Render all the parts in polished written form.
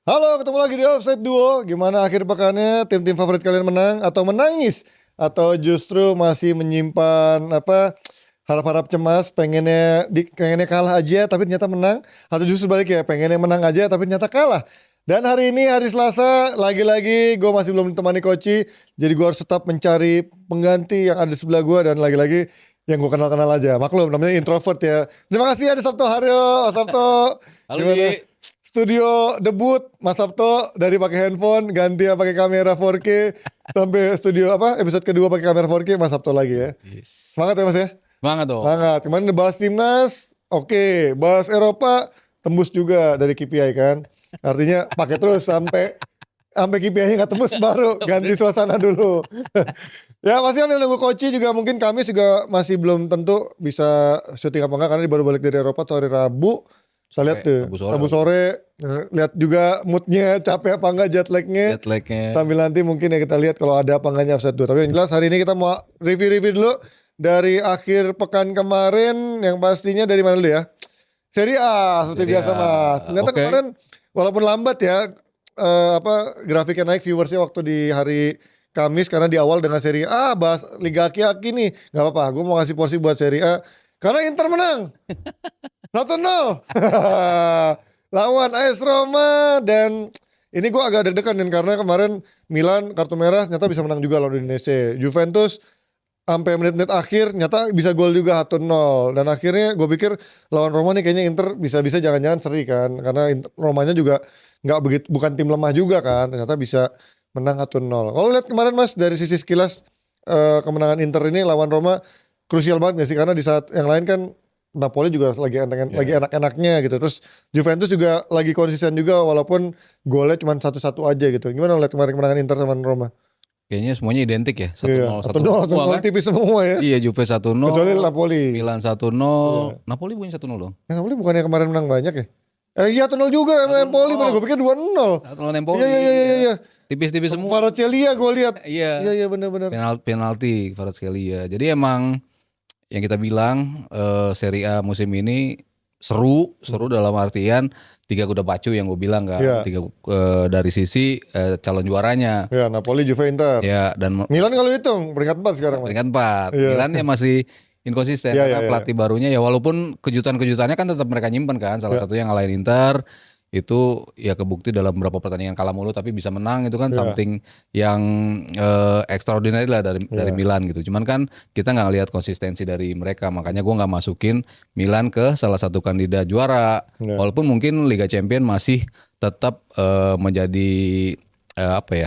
Halo, ketemu lagi di Offside Duo. Gimana akhir pekannya? Tim-tim favorit kalian menang atau menangis? Atau justru masih menyimpan harap-harap cemas, pengennya kalah aja tapi ternyata menang? Atau justru sebaliknya, pengennya menang aja tapi ternyata kalah? Dan hari ini hari Selasa, lagi-lagi gue masih belum ditemani Koci, jadi gue harus tetap mencari pengganti yang ada di sebelah gue, dan lagi-lagi yang gue kenal-kenal aja. Maklum, namanya introvert ya. Terima kasih ada Sabto Haryo. Mas Sabto, Halo gimana? Ji. Studio debut Mas Sabto dari pakai handphone ganti pakai kamera 4K sampai studio episode kedua pakai kamera 4K Mas Sabto lagi ya. Yes. Semangat ya Mas ya. Semangat dong. Semangat. Kemarin bahas timnas, oke. Bahas Eropa tembus juga dari KPI kan. Artinya pakai terus sampai KPI-nya nggak tembus baru ganti suasana dulu. Ya masih ambil nunggu Koci juga, mungkin Kamis juga masih belum tentu bisa syuting apa enggak karena dia baru balik dari Eropa tuh hari Rabu. Saya lihat tuh Rabu sore, lihat juga moodnya capek apa enggak, jet lagnya. Sambil nanti mungkin ya kita lihat kalau ada apa enggaknya Offside 2. Tapi yang jelas hari ini kita mau review dulu dari akhir pekan kemarin, yang pastinya dari mana dulu ya? Serie A seperti biasa Mas. Ternyata kemarin walaupun lambat ya grafiknya naik, viewersnya waktu di hari Kamis karena di awal dengan Serie A, bahas Liga Aki-Aki nih. Gak apa-apa, gue mau ngasih porsi buat Serie A karena Inter menang 1-0 lawan AS Roma. Dan ini gue agak deg-degan dan karena kemarin Milan kartu merah ternyata bisa menang juga lawan Udinese. Juventus sampai menit-menit akhir nyata bisa gol juga 1-0. Dan akhirnya gue pikir lawan Roma nih kayaknya Inter bisa-bisa jangan-jangan seri kan, karena Romanya juga nggak begitu, bukan tim lemah juga kan, ternyata bisa menang 1-0. Kalau lihat kemarin Mas dari sisi sekilas kemenangan Inter ini lawan Roma krusial banget gak sih? Karena di saat yang lain kan Napoli juga lagi enak-enaknya gitu. Terus Juventus juga lagi konsisten juga walaupun golnya cuma 1-1 aja gitu. Gimana lihat kemarin kemenangan Inter sama Roma? Kayaknya semuanya identik ya, 1-0 1-0 kan? Tipis semua ya. Iya, Juve 1-0. Kecuali Napoli. Milan 1-0. Iya. Napoli punya 1-0 dong. Napoli bukannya kemarin menang banyak ya? Iya 1-0 juga sama Empoli, gue pikir 2-0. 1-0 Empoli. Iya. Tipis-tipis semua. Kvaratskhelia gue lihat. Iya benar. Penalti Kvaratskhelia. Jadi emang yang kita bilang Serie A musim ini seru dalam artian 3 kuda pacu yang gue bilang kan. Iya. 3 dari sisi calon juaranya. Ya, Napoli, Juve, Inter. Ya, dan Milan kalau hitung peringkat 4 sekarang. Peringkat 4. Iya. Milan ya masih inkonsisten karena pelatih barunya ya, walaupun kejutan-kejutannya kan tetap mereka nyimpen kan. Salah satunya ngalahin Inter. Itu ya kebukti dalam beberapa pertandingan kalah mulu tapi bisa menang, itu kan something yang extraordinary lah dari Milan gitu. Cuman kan kita nggak lihat konsistensi dari mereka, makanya gue nggak masukin Milan ke salah satu kandidat juara. Walaupun mungkin Liga Champions masih tetap menjadi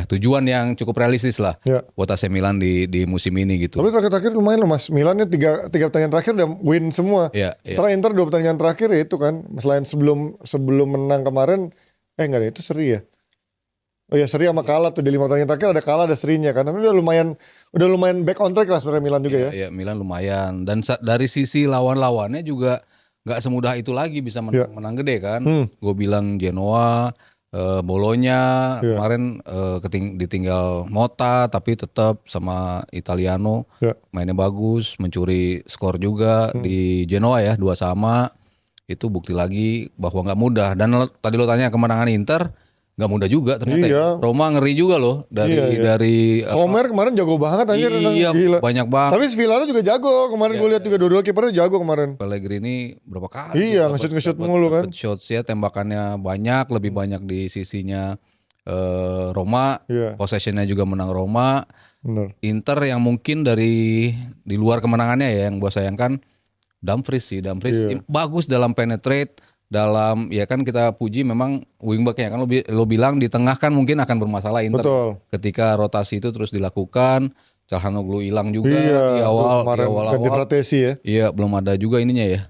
tujuan yang cukup realistis lah buat AC Milan di musim ini gitu. Tapi terakhir lumayan loh Mas, Milan nya 3 pertandingan terakhir udah win semua. Setelah Inter 2 pertandingan terakhir ya itu kan, selain sebelum menang kemarin, enggak ada itu seri ya. Oh ya, seri sama kalah tuh di 5 pertandingan terakhir, ada kalah ada serinya kan. Tapi udah lumayan back on track lah sebenarnya Milan juga ya. Iya, Milan lumayan. Dan dari sisi lawan-lawannya juga nggak semudah itu lagi bisa menang gede kan. Gue bilang Genoa, Bologna kemarin ditinggal Motta tapi tetap sama Italiano mainnya bagus, mencuri skor juga di Genoa ya 2-2. Itu bukti lagi bahwa nggak mudah. Dan tadi lo tanya kemenangan Inter nggak mudah juga ternyata. Iya. Roma ngeri juga loh dari Sommer kemarin jago banget aja. Iya, gila. Banyak banget. Tapi Villano juga jago kemarin, gue lihat juga dua-dua kipernya jago kemarin. Pellegrini berapa kali? Iya, nge-shoot mulu kan. Shots ya, tembakannya banyak, lebih banyak di sisinya Roma. Possessionnya juga menang Roma. Bener. Inter yang mungkin di luar kemenangannya ya, yang gue sayangkan Dumfries bagus dalam penetrate, dalam ya kan kita puji memang wingbacknya kan, lo bilang di tengah kan mungkin akan bermasalah Inter. Betul. Ketika rotasi itu terus dilakukan. Calhanoglu hilang juga di awal Fratesi ya. Iya, belum ada juga ininya ya.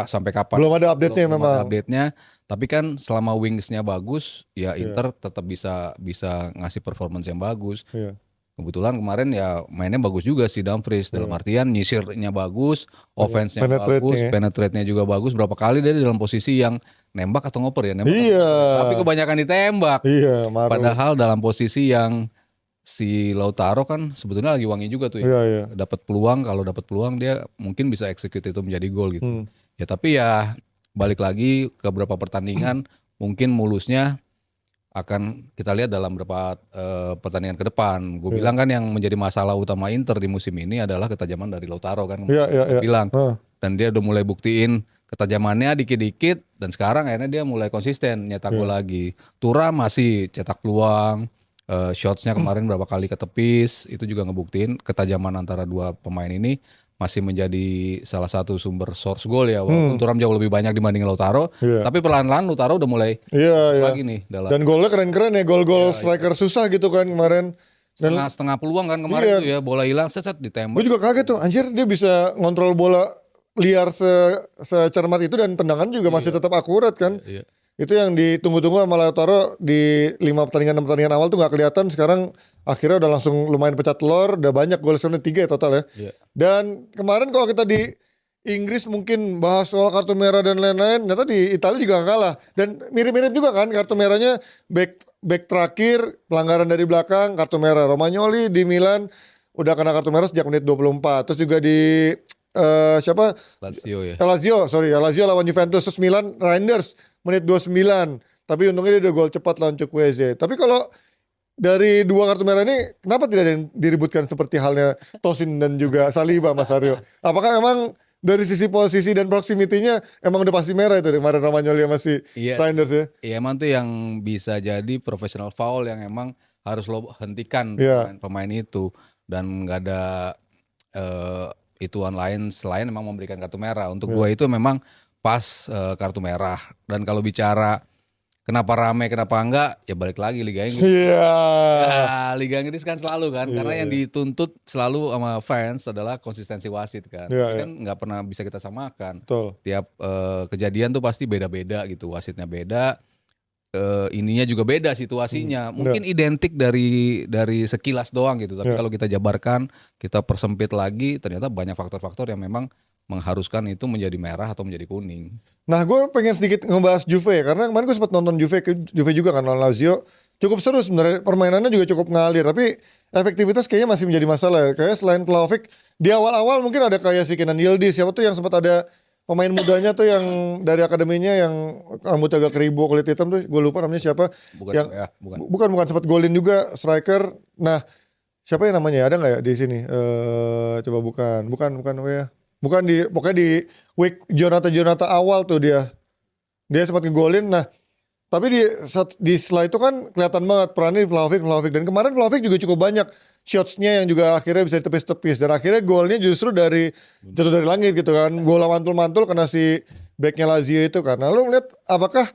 Sampai kapan? Belum ada update-nya memang. Ada update-nya. Tapi kan selama wingsnya bagus, ya Inter tetap bisa ngasih performance yang bagus. Kebetulan kemarin ya mainnya bagus juga sih Dumfries, dalam artian nyisirnya bagus, offense-nya bagus, penetrate-nya juga bagus. Berapa kali dia dalam posisi yang nembak atau ngoper ya? Tapi kebanyakan ditembak. Padahal dalam posisi yang si Lautaro kan sebetulnya lagi wangi juga tuh ya. Dapat peluang, kalau dapat peluang dia mungkin bisa execute itu menjadi gol gitu. Ya tapi ya balik lagi ke beberapa pertandingan mungkin mulusnya akan kita lihat dalam beberapa pertandingan ke depan. Gue bilang kan yang menjadi masalah utama Inter di musim ini adalah ketajaman dari Lautaro kan. Iya. Bilang. Dan dia udah mulai buktiin ketajamannya dikit-dikit dan sekarang akhirnya dia mulai konsisten nyetak gol lagi. Thuram masih cetak peluang, shotsnya kemarin berapa kali ketepis, itu juga ngebuktiin ketajaman antara dua pemain ini masih menjadi salah satu sumber source goal ya. Walaupun Thuram jauh lebih banyak dibanding Lautaro, tapi perlahan-lahan Lautaro udah mulai lagi nih dalam. Dan golnya keren-keren ya, gol-gol striker susah gitu kan kemarin. Dan Setengah peluang kan kemarin tuh ya, bola hilang set ditembak. gue juga kaget tuh, anjir dia bisa ngontrol bola liar secermat itu dan tendangan juga masih tetap akurat kan. Itu yang ditunggu-tunggu sama Lautaro di 6 pertandingan awal tuh gak kelihatan. Sekarang akhirnya udah langsung lumayan pecah telur, udah banyak gol, sebenarnya 3 ya total ya. Dan kemarin kalau kita di Inggris mungkin bahas soal kartu merah dan lain-lain, ternyata di Italia juga gak kalah. Dan mirip-mirip juga kan kartu merahnya, back terakhir pelanggaran dari belakang, kartu merah. Romagnoli di Milan udah kena kartu merah sejak menit 24. Terus juga di siapa? Lazio ya. Lazio lawan Juventus. Terus Milan Reinders menit 29. Tapi untungnya dia udah gol cepat lawan Chukwueze. Tapi kalau dari 2 kartu merah ini kenapa tidak ada yang diributkan seperti halnya Tosin dan juga Saliba, Mas Aryo? Apakah memang dari sisi posisi dan proximity-nya emang udah pasti merah itu kemarin Romagnoli masih Reinders ya? Iya, emang tuh yang bisa jadi professional foul yang emang harus lo hentikan pemain itu, dan nggak ada ituan lain selain memang memberikan kartu merah. Untuk gue itu memang pas kartu merah. Dan kalau bicara kenapa rame kenapa enggak, ya balik lagi Liga Inggris. Liga Inggris kan selalu kan, karena yang dituntut selalu sama fans adalah konsistensi wasit kan. Kan nggak pernah bisa kita samakan. Tiap kejadian tuh pasti beda-beda gitu, wasitnya beda, ininya juga beda situasinya. Mungkin identik dari sekilas doang gitu, tapi kalau kita jabarkan, kita persempit lagi, ternyata banyak faktor-faktor yang memang mengharuskan itu menjadi merah atau menjadi kuning. Nah, gue pengen sedikit ngebahas Juve karena kemarin gue sempat nonton Juve juga kan lawan Lazio. Cukup seru sebenarnya, permainannya juga cukup ngalir, tapi efektivitas kayaknya masih menjadi masalah ya. Kayak selain Vlahovic, di awal-awal mungkin ada kayak si Kenan Yildiz, siapa tuh yang sempat ada pemain mudanya tuh yang dari akademinya yang rambutnya agak keribu, kulit hitam tuh, gue lupa namanya siapa. Bukan sempat golin juga striker. Nah, siapa yang namanya? Ada nggak ya di sini? Coba bukan ya. Pokoknya di week Jonata awal tuh dia sempat ngegolin. Nah, tapi di setelah itu kan kelihatan banget perannya Vlahovic, dan kemarin Vlahovic juga cukup banyak shotsnya yang juga akhirnya bisa ditepis-tepis, dan akhirnya golnya justru jatuh dari langit gitu kan. Gol mantul-mantul kena si backnya Lazio itu kan. Nah, lu ngeliat apakah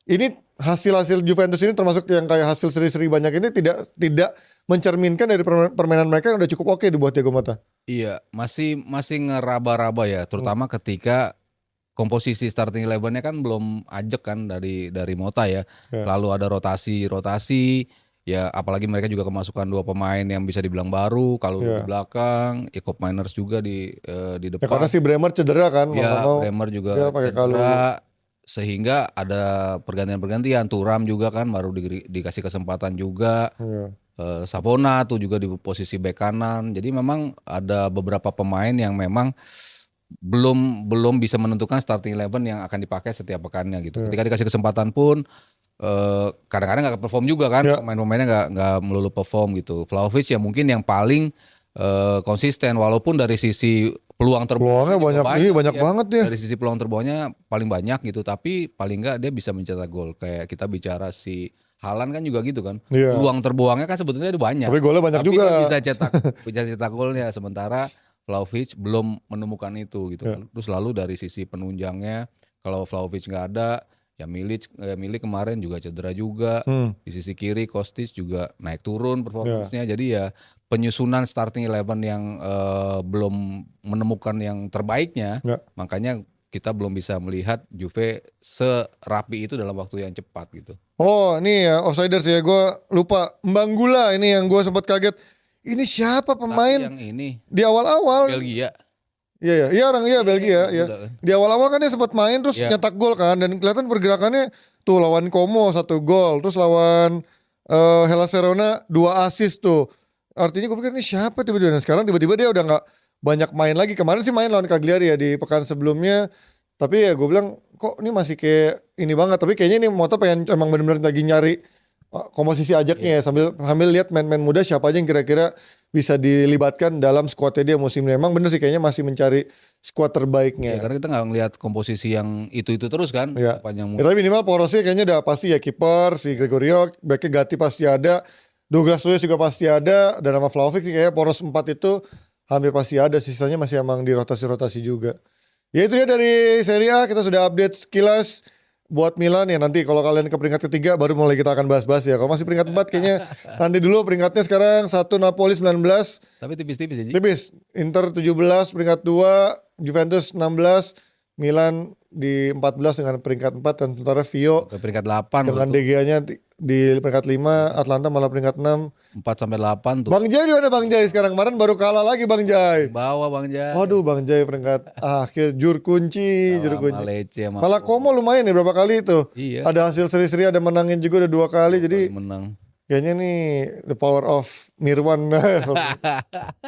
ini hasil Juventus ini termasuk yang kayak hasil seri-seri banyak ini tidak mencerminkan dari permainan mereka yang udah cukup oke dibuat Thiago Motta? Iya, masih ngeraba-raba ya, terutama ketika komposisi starting 11-nya kan belum ajek kan dari Motta ya. Selalu ada rotasi ya, apalagi mereka juga kemasukan 2 pemain yang bisa dibilang baru. Kalau di belakang, Jakob Meiners juga di depan. Ya, karena si Bremer cedera kan. Bremer juga cedera. Sehingga ada pergantian. Thuram juga kan baru dikasih kesempatan juga. Savona tuh juga di posisi bek kanan. Jadi memang ada beberapa pemain yang memang belum bisa menentukan starting 11 yang akan dipakai setiap pekannya gitu. Ketika dikasih kesempatan pun kadang-kadang nggak perform juga kan. Pemain-pemainnya nggak melulu perform gitu. Vlahovic ya mungkin yang paling konsisten, walaupun dari sisi peluangnya banyak banget ya. Dari sisi peluang terbawahnya paling banyak gitu, tapi paling nggak dia bisa mencetak gol. Kayak kita bicara si Haaland kan juga gitu kan. Peluang terbuangnya kan sebetulnya ada banyak. Tapi golnya banyak juga. Dia bisa cetak golnya, sementara Vlahovic belum menemukan itu gitu kan. Terus lalu dari sisi penunjangnya, kalau Vlahovic nggak ada, ya Milik kemarin juga cedera juga. Di sisi kiri Kostic juga naik turun performanya. Jadi ya penyusunan starting 11 yang belum menemukan yang terbaiknya, makanya kita belum bisa melihat Juve serapi itu dalam waktu yang cepat gitu. Oh, ini ya offsiders ya, gue lupa. Mbanggula ini yang gue sempat kaget. Ini siapa pemain? Yang ini di awal-awal Belgia. Iya orang Belgia ya. Di awal-awal kan dia sempat main terus nyetak gol kan, dan kelihatan pergerakannya tuh lawan Como 1 gol, terus lawan Hellas Verona 2 assist tuh. Artinya gue pikir ini siapa tiba-tiba, dan sekarang tiba-tiba dia udah nggak banyak main lagi. Kemarin sih main lawan Cagliari ya di pekan sebelumnya, tapi ya gue bilang kok ini masih kayak ini banget, tapi kayaknya ini Moto pengen emang benar-benar lagi nyari komposisi ajaknya ya, sambil lihat main-main muda siapa aja yang kira-kira bisa dilibatkan dalam skuadnya dia musim ini. Emang bener sih kayaknya masih mencari skuad terbaiknya. Ya, karena kita nggak ngelihat komposisi yang itu terus kan Ya. sepanjang Ya, tapi minimal porosnya kayaknya udah pasti ya, kiper si Gregorio, backnya Gatti pasti ada, Douglas Luiz juga pasti ada, dan sama Vlahovic kayaknya poros 4 itu hampir pasti ada, sisanya masih emang di rotasi-rotasi juga. Ya itu ya dari Serie A, kita sudah update sekilas buat Milan ya. Nanti kalau kalian ke peringkat ketiga baru mulai kita akan bahas-bahas ya. Kalau masih peringkat 4 kayaknya nanti dulu. Peringkatnya sekarang 1 Napoli 19. Tapi tipis-tipis ya. Tipis. Inter 17 peringkat 2, Juventus 16, Milan di 14 dengan peringkat 4, dan sementara Vio Ke peringkat 8 dengan DGA-nya di peringkat 5, Atlanta malah peringkat 6. 4-8 tuh. Bang Jai di mana Bang Jai sekarang? Kemarin baru kalah lagi Bang Jai. Bawa Bang Jai. Waduh Bang Jai peringkat akhir juru kunci. Malaysia Malah Como lumayan ya berapa kali itu. Iya. Ada hasil seri-seri, ada menangin juga, ada 2 kali. Jadi menang. kayaknya nih the power of Mirwan.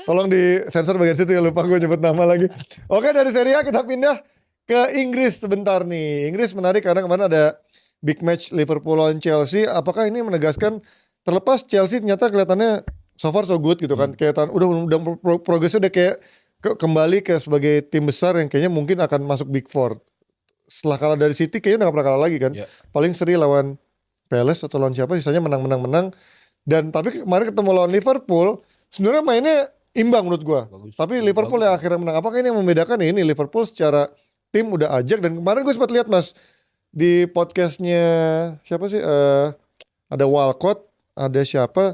Tolong di sensor bagian situ ya, lupa gue nyebut nama lagi. Oke, dari Serie A kita pindah ke Inggris sebentar nih. Inggris menarik karena kemarin ada big match Liverpool lawan Chelsea. Apakah ini menegaskan terlepas Chelsea ternyata kelihatannya so far so good gitu kan. Kelihatan udah progresnya udah kayak kembali ke sebagai tim besar yang kayaknya mungkin akan masuk Big Four. Setelah kalah dari City kayaknya udah gak pernah kalah lagi kan. Yeah. Paling seri lawan Palace atau lawan siapa, sisanya menang. Dan tapi kemarin ketemu lawan Liverpool, sebenarnya mainnya imbang menurut gua. Bagus. Tapi Liverpool yang akhirnya menang. Apakah ini yang membedakan? Ini Liverpool secara tim udah ajak. Dan kemarin gue sempat lihat Mas di podcastnya siapa sih? Ada Walcott, ada siapa?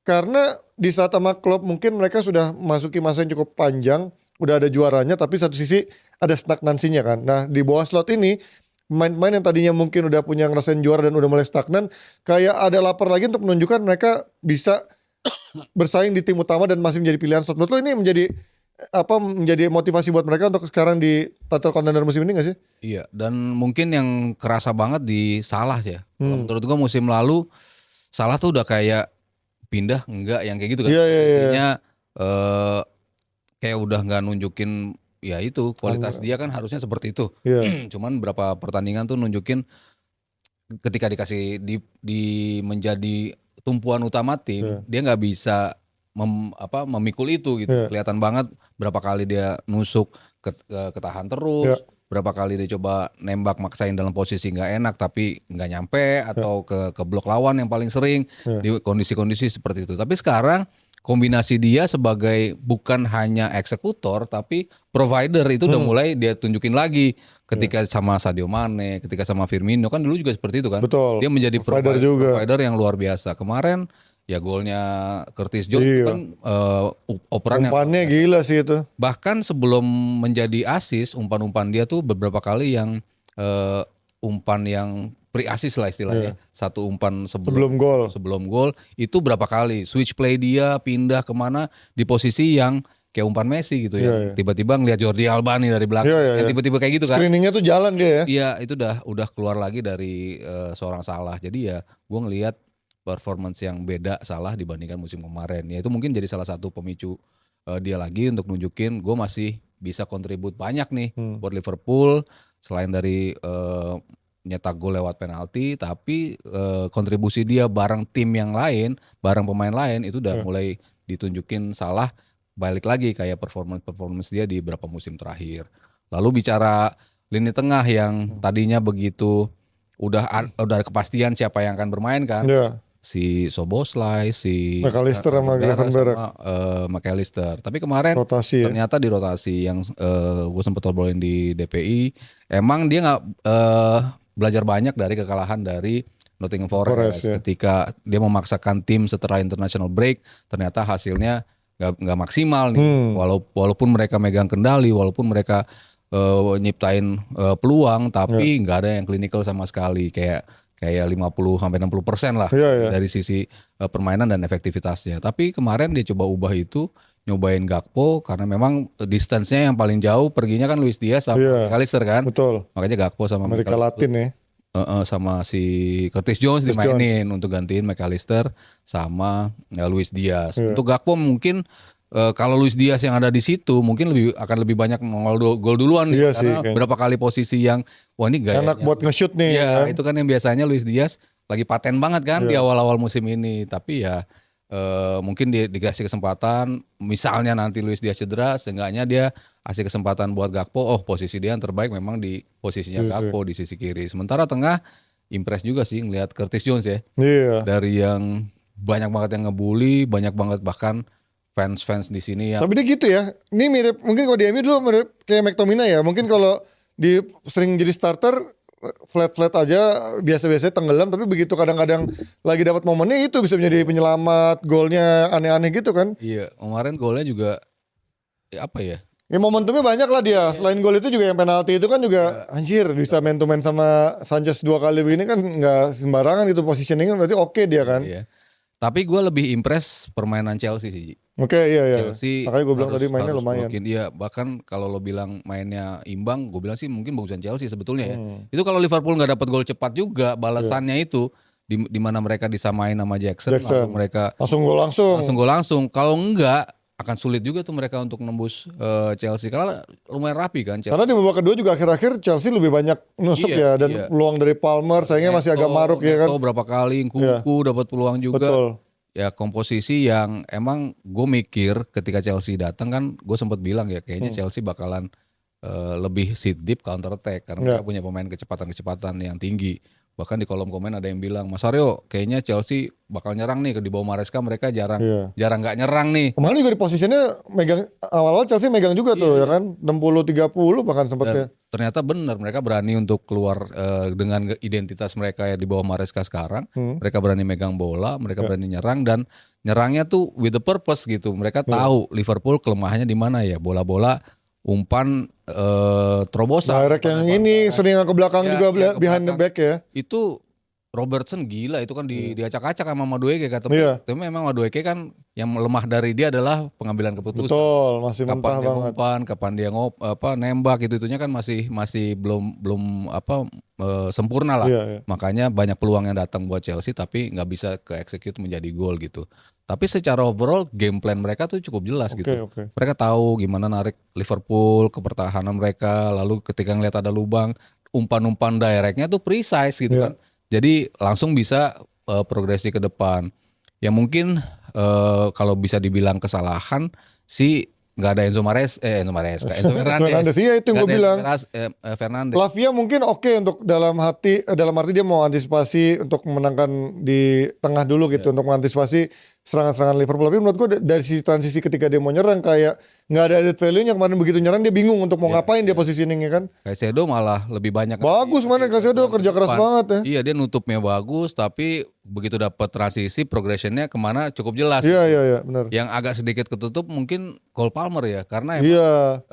Karena di saat sama klub mungkin mereka sudah masuki masa yang cukup panjang, udah ada juaranya, tapi satu sisi ada stagnansinya kan. Nah di bawah slot ini pemain-pemain yang tadinya mungkin udah punya ngerasain juara dan udah mulai stagnan, kayak ada lapar lagi untuk menunjukkan mereka bisa bersaing di tim utama dan masih menjadi pilihan slot. Menurut lo ini menjadi motivasi buat mereka untuk sekarang di title contender musim ini gak sih? Iya, dan mungkin yang kerasa banget di Salah ya. Kalau menurut gua musim lalu Salah tuh udah kayak pindah enggak yang kayak gitu kan. Artinya kayak udah nggak nunjukin ya itu kualitas dia kan harusnya seperti itu. Cuman berapa pertandingan tuh nunjukin ketika dikasih di menjadi tumpuan utama tim, dia nggak bisa memikul itu gitu. Kelihatan banget berapa kali dia nusuk ketahan terus. Berapa kali dia coba nembak maksain dalam posisi nggak enak tapi nggak nyampe, atau ke blok lawan yang paling sering di kondisi-kondisi seperti itu. Tapi sekarang kombinasi dia sebagai bukan hanya eksekutor tapi provider itu udah mulai dia tunjukin lagi ketika sama Sadio Mane, ketika sama Firmino kan dulu juga seperti itu kan. Betul. Dia menjadi provider yang luar biasa. Kemarin ya golnya Curtis Jones kan operan umpannya gila sih itu. Bahkan sebelum menjadi asis, umpan-umpan dia tuh beberapa kali yang umpan yang pre-asis lah istilahnya. Satu umpan sebelum gol itu berapa kali switch play dia pindah kemana di posisi yang kayak umpan Messi gitu ya. Tiba-tiba ngeliat Jordi Alba nih dari belakang. Tiba-tiba kayak gitu kan. Screeningnya tuh jalan dia ya. Iya, itu udah keluar lagi dari seorang Salah. Jadi ya gue ngelihat performance yang beda Salah dibandingkan musim kemarin. Ya itu mungkin jadi salah satu pemicu dia lagi untuk nunjukin gue masih bisa kontribut banyak nih buat Liverpool. Selain dari nyetak gol lewat penalti, tapi kontribusi dia bareng tim yang lain, bareng pemain lain itu udah mulai ditunjukin Salah balik lagi kayak performance dia di beberapa musim terakhir. Lalu bicara lini tengah yang tadinya begitu udah ada kepastian siapa yang akan bermain kan. Si Szoboszlai, si McAllister sama Gravenberch, McAllister. Tapi kemarin rotasi ternyata di rotasi yang gue sempet obrolin di DPI, emang dia nggak belajar banyak dari kekalahan dari Nottingham Forest ketika dia memaksakan tim setelah international break, ternyata hasilnya nggak maksimal nih. Walaupun mereka megang kendali, walaupun mereka nyiptain peluang, tapi nggak ada yang klinikal sama sekali, kayak 50-60% lah dari sisi permainan dan efektivitasnya. Tapi kemarin dia coba ubah itu, nyobain Gakpo karena memang distance-nya yang paling jauh perginya kan Luis Diaz sama McAllister kan. Betul. Makanya Gakpo sama Amerika Latin ya. Sama si Curtis Jones dimainin untuk gantiin McAllister sama Luis Diaz. Untuk Gakpo mungkin kalau Luis Diaz yang ada di situ mungkin akan lebih banyak nongol gol duluan nih, Iya sih, karena kayaknya. berapa kali posisi yang wah ini gayanya Enak buat nge-shoot nih. Iya, Kan? itu kan yang biasanya Luis Diaz lagi paten banget kan di Iya. awal-awal musim ini. Tapi ya mungkin dikasih kesempatan, misalnya nanti Luis Diaz cedera, seenggaknya dia kasih kesempatan buat Gakpo. Oh, posisi dia yang terbaik memang di posisinya Iya, Gakpo di sisi kiri. Sementara tengah impress juga sih ngelihat Curtis Jones ya. Iya. Dari yang banyak banget yang ngebully, banyak banget bahkan fans-fans di sini yang Tapi dia gitu ya. Ini mirip, mungkin kalau di MU dulu mirip kayak McTominay ya. Mungkin kalau di sering jadi starter flat aja, biasa-biasa tenggelam. Tapi begitu kadang-kadang lagi dapat momennya itu bisa menjadi penyelamat, golnya aneh-aneh gitu kan. iya, kemarin golnya juga apa ya? Ya momentumnya banyak lah dia. Selain gol itu juga yang penalti itu kan juga anjir bisa man to man sama Sanchez 2 kali begini kan nggak sembarangan gitu positioningnya, berarti oke dia kan. Iya. Tapi gue lebih impress permainan Chelsea sih. Oke, iya. Chelsea Makanya gue bilang tadi mainnya harus lumayan. blocking. Iya, bahkan kalau lo bilang mainnya imbang, gue bilang sih mungkin bagusan Chelsea sebetulnya ya. Hmm. Itu kalau Liverpool nggak dapat gol cepat juga, balasannya itu di mana mereka disamain sama Jackson. Lalu mereka Langsung gol langsung. gol langsung. Kalau enggak akan sulit juga tuh mereka untuk nembus Chelsea karena lumayan rapi kan Chelsea. Karena di babak kedua juga akhir-akhir Chelsea lebih banyak nusuk Iya, ya dan iya. peluang dari Palmer sayangnya masih agak maruk ya kan. Neto berapa kali, Nkunku dapat peluang juga. Betul. Ya komposisi yang emang gue mikir ketika Chelsea datang kan gue sempat bilang ya kayaknya Chelsea bakalan lebih sit deep counter attack karena mereka punya pemain kecepatan yang tinggi. Bahkan di kolom komen ada yang bilang, Mas Aryo kayaknya Chelsea bakal nyerang nih di bawah Maresca, mereka jarang nggak nyerang nih. Kemarin juga di posisinya megang awal-awal Chelsea megang juga tuh ya kan 60-30 bahkan sempatnya. Ternyata benar mereka berani untuk keluar dengan identitas mereka ya di bawah Maresca sekarang. Mereka berani megang bola, mereka berani nyerang dan nyerangnya tuh with the purpose gitu. Mereka tahu Liverpool kelemahannya di mana ya, bola-bola umpan terobosan. Direct yang ini sering ke belakang juga behind the back ya. Itu Robertson gila itu kan diacak-acak sama Madueke kata tapi memang Madueke kan yang lemah dari dia adalah pengambilan keputusan. Betul, masih mentah kapan dia banget. umpan, kapan dia nembak itunya kan masih belum sempurna lah. Iya. Makanya banyak peluang yang datang buat Chelsea tapi nggak bisa ke execute menjadi gol gitu. Tapi secara overall game plan mereka tuh cukup jelas gitu. Oke. Mereka tahu gimana narik Liverpool ke pertahanan mereka, lalu ketika ngeliat ada lubang, umpan-umpan directnya tuh precise gitu kan. Jadi langsung bisa progresi ke depan. Ya mungkin kalau bisa dibilang kesalahan sih nggak ada Enzo Fernandes. Iya itu yang gue bilang. Fernandes. Lavia mungkin oke untuk dalam arti dia mau antisipasi untuk memenangkan di tengah dulu gitu untuk mengantisipasi serangan-serangan Liverpool. Tapi menurut gue dari sisi transisi ketika dia mau nyerang kayak nggak ada added value-nya, kemarin begitu nyerang dia bingung untuk mau ngapain dia positioning-nya kan. Caicedo malah lebih banyak. Bagus mana Caicedo kerja keras banget ya. Iya dia nutupnya bagus tapi begitu dapat transisi progressionnya kemana cukup jelas. Iya benar. Yang agak sedikit ketutup mungkin Cole Palmer ya karena emang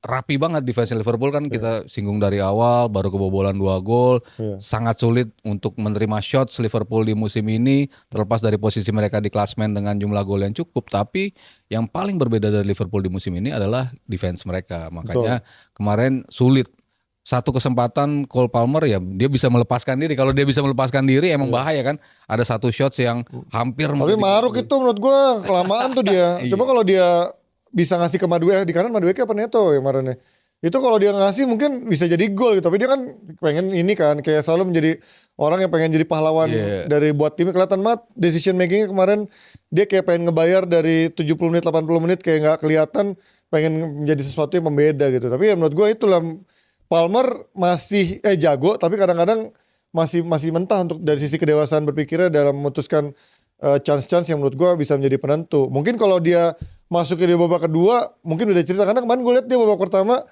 rapi banget defense Liverpool kan kita singgung dari awal baru kebobolan 2 gol. Sangat sulit untuk menerima shots Liverpool di musim ini terlepas dari posisi mereka di klasmen dengan jumlah gol yang cukup tapi yang paling berbeda dari Liverpool di musim ini adalah defense mereka. Makanya kemarin sulit. Satu kesempatan Cole Palmer ya dia bisa melepaskan diri. Kalau dia bisa melepaskan diri emang bahaya kan. Ada satu shots yang hampir. Tapi maruk itu menurut gue kelamaan tuh dia. Coba kalau dia bisa ngasih ke Madueke di kanan, Madueke apa Neto ya kemarinnya. Itu kalau dia ngasih mungkin bisa jadi gol gitu. Tapi dia kan pengen ini kan kayak selalu menjadi orang yang pengen jadi pahlawan dari buat tim. Kelihatan banget decision makingnya kemarin dia kayak pengen ngebayar dari 70 menit 80 menit kayak nggak kelihatan pengen menjadi sesuatu yang pembeda gitu. Tapi ya menurut gue itulah Palmer masih jago tapi kadang-kadang masih mentah untuk dari sisi kedewasaan berpikirnya dalam memutuskan chance-chance yang menurut gue bisa menjadi penentu. Mungkin kalau dia masuk ke di babak kedua mungkin udah cerita karena kemarin gue lihat dia babak pertama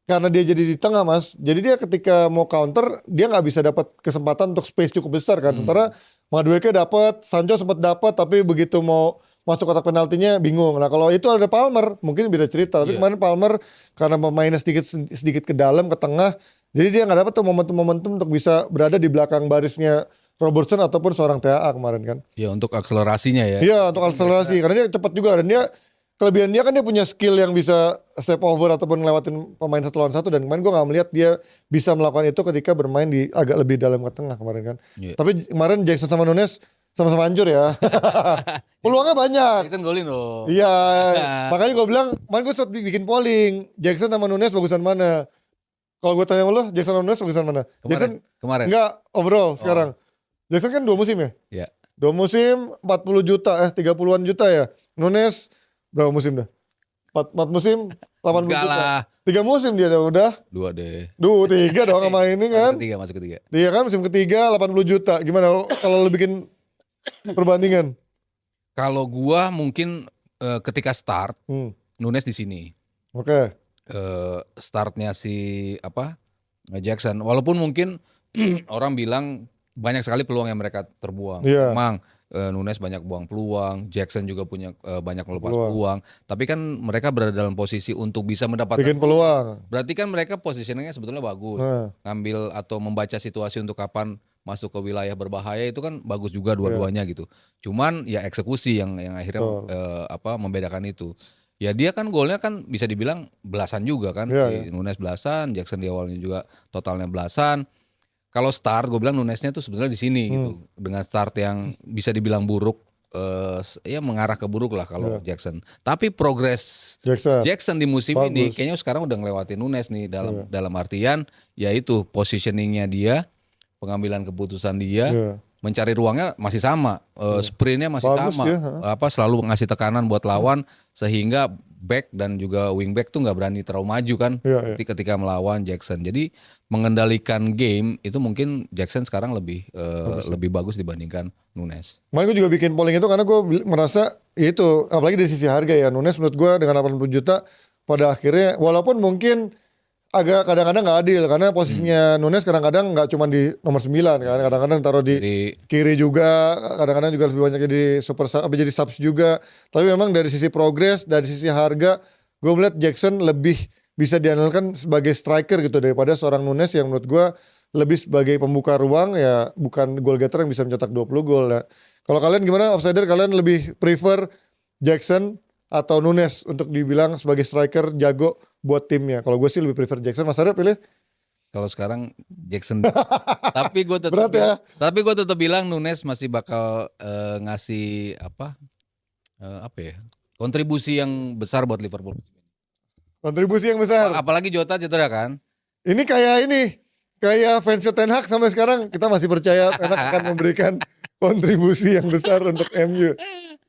karena dia jadi di tengah mas. Jadi dia ketika mau counter dia nggak bisa dapat kesempatan untuk space cukup besar kan. Sementara Madueke dapat, Sancho sempat dapat tapi begitu mau masuk kotak penaltinya bingung. Nah kalau itu ada Palmer mungkin beda cerita. Tapi kemarin Palmer karena pemainnya sedikit ke dalam ke tengah, jadi dia nggak dapat tuh momentum untuk bisa berada di belakang barisnya Robertson ataupun seorang TAA kemarin kan. Ya untuk akselerasinya ya. Iya untuk akselerasi karena dia cepat juga dan dia kelebihan dia kan dia punya skill yang bisa step over ataupun ngelewatin pemain 1 lawan 1 dan kemarin gue nggak melihat dia bisa melakukan itu ketika bermain di agak lebih dalam ke tengah kemarin kan. Tapi kemarin Jackson sama Nunes sama-sama hancur ya. Peluangnya banyak. Jackson golin loh. Iya, makanya gue bilang, kemarin gue sempat bikin polling, Jackson sama Nunes bagusan mana? Kalau gue tanya sama lo, Jackson sama Nunes bagusan mana? Kemarin. Enggak, overall sekarang. Jackson kan 2 musim ya? Iya. 2 musim 40 juta, 30-an juta ya. Nunes berapa musim dah? 4 musim 80 Enggak juta. lah. 3 musim dia udah. 2 deh. 3 dong sama ini kan. Masuk ketiga. Dia kan musim ketiga 80 juta. Gimana kalau lo bikin perbandingan? Kalau gua mungkin ketika start Nunes di sini. Oke. Startnya si Jackson. Walaupun mungkin orang bilang banyak sekali peluang yang mereka terbuang. Iya. Memang Nunes banyak buang peluang, Jackson juga punya banyak melepas peluang. Tapi kan mereka berada dalam posisi untuk bisa mendapatkan bikin peluang. Berarti kan mereka positioningnya sebetulnya bagus. Ngambil atau membaca situasi untuk kapan masuk ke wilayah berbahaya itu kan bagus juga dua-duanya gitu. Cuman ya eksekusi yang akhirnya membedakan itu. Ya dia kan golnya kan bisa dibilang belasan juga kan. Nunes belasan, Jackson di awalnya juga totalnya belasan. Kalau start gue bilang Nunesnya tuh sebenarnya di sini gitu. Dengan start yang bisa dibilang buruk, ya mengarah ke buruk lah kalau Jackson. Tapi progres Jackson di musim ini kayaknya sekarang udah ngelewatin Nunes nih dalam artian yaitu positioningnya dia, pengambilan keputusan dia, mencari ruangnya masih sama, sprintnya masih bagus sama, selalu ngasih tekanan buat lawan sehingga back dan juga wingback tuh nggak berani terlalu maju kan ketika melawan Jackson. Jadi mengendalikan game itu mungkin Jackson sekarang lebih bagus dibandingkan Nunes. Makanya gue juga bikin polling itu karena gue merasa ya itu apalagi dari sisi harga ya Nunes menurut gue dengan 80 juta pada akhirnya walaupun mungkin agak kadang-kadang nggak adil karena posisinya Nunes kadang-kadang nggak cuma di nomor 9 kan, kadang-kadang taruh di kiri juga, kadang-kadang juga lebih banyak jadi jadi subs juga. Tapi memang dari sisi progres, dari sisi harga, gue melihat Jackson lebih bisa diandalkan sebagai striker gitu daripada seorang Nunes yang menurut gue lebih sebagai pembuka ruang ya, bukan goal getter yang bisa mencetak 20 gol ya. Kalau kalian gimana, outsider, kalian lebih prefer Jackson atau Nunes untuk dibilang sebagai striker jago buat timnya? Kalau gue sih lebih prefer Jackson. Mas Arya pilih? Kalau sekarang Jackson. tapi gue tetap bilang Nunes masih bakal ngasih kontribusi yang besar buat Liverpool. Kontribusi yang besar. Apalagi Jota cedera kan. Ini kayak fans Ten Hag sampai sekarang kita masih percaya Ten Hag akan memberikan kontribusi yang besar untuk MU.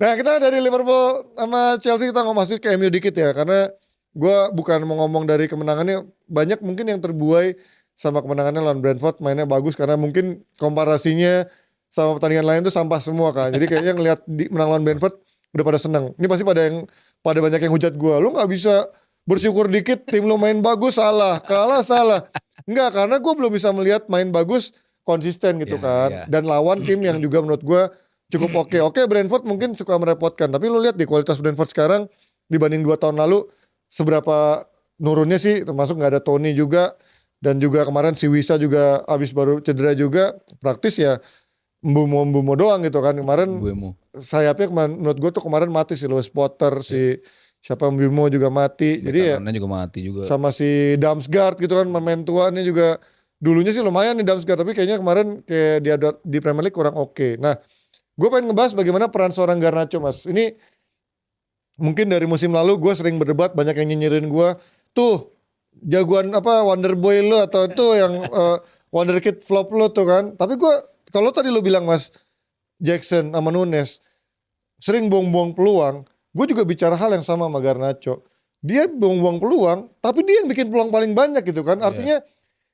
Nah kita dari Liverpool sama Chelsea kita ngomong masuk ke MU dikit ya karena gue bukan mau ngomong dari kemenangannya, banyak mungkin yang terbuai sama kemenangannya lawan Brentford, mainnya bagus karena mungkin komparasinya sama pertandingan lain tuh sampah semua kan. Jadi kayaknya ngelihat menang lawan Brentford udah pada seneng. Ini pasti pada banyak yang hujat gue, lu nggak bisa bersyukur dikit tim lu main bagus kalah salah. Enggak, karena gue belum bisa melihat main bagus konsisten gitu kan. Dan lawan tim yang juga menurut gue cukup oke. Oke, Brentford mungkin suka merepotkan, tapi lu lihat di kualitas Brentford sekarang dibanding 2 tahun lalu seberapa nurunnya sih, termasuk nggak ada Tony juga, dan juga kemarin si Wisa juga abis baru cedera juga, praktis ya Mbumo doang gitu kan kemarin. Sayapnya menurut gue tuh kemarin mati sih, Lewis Potter, si siapa Mbumo juga mati, jadi ya juga mati juga. Sama si Damsgaard gitu kan, pemain tuanya juga dulunya sih lumayan nih Damsgaard, tapi kayaknya kemarin kayak dia di Premier League kurang oke. Nah, gue pengen ngebahas bagaimana peran seorang Garnacho, Mas. Ini mungkin dari musim lalu gue sering berdebat, banyak yang nyinyirin gue, tuh jagoan Wonder Boy lo atau tuh yang Wonder Kid flop lo tuh kan. Tapi gue, kalau tadi lo bilang Mas Jackson sama Nunes sering buang-buang peluang, gue juga bicara hal yang sama sama Garnacho. Dia buang-buang peluang, tapi dia yang bikin peluang paling banyak gitu kan. Artinya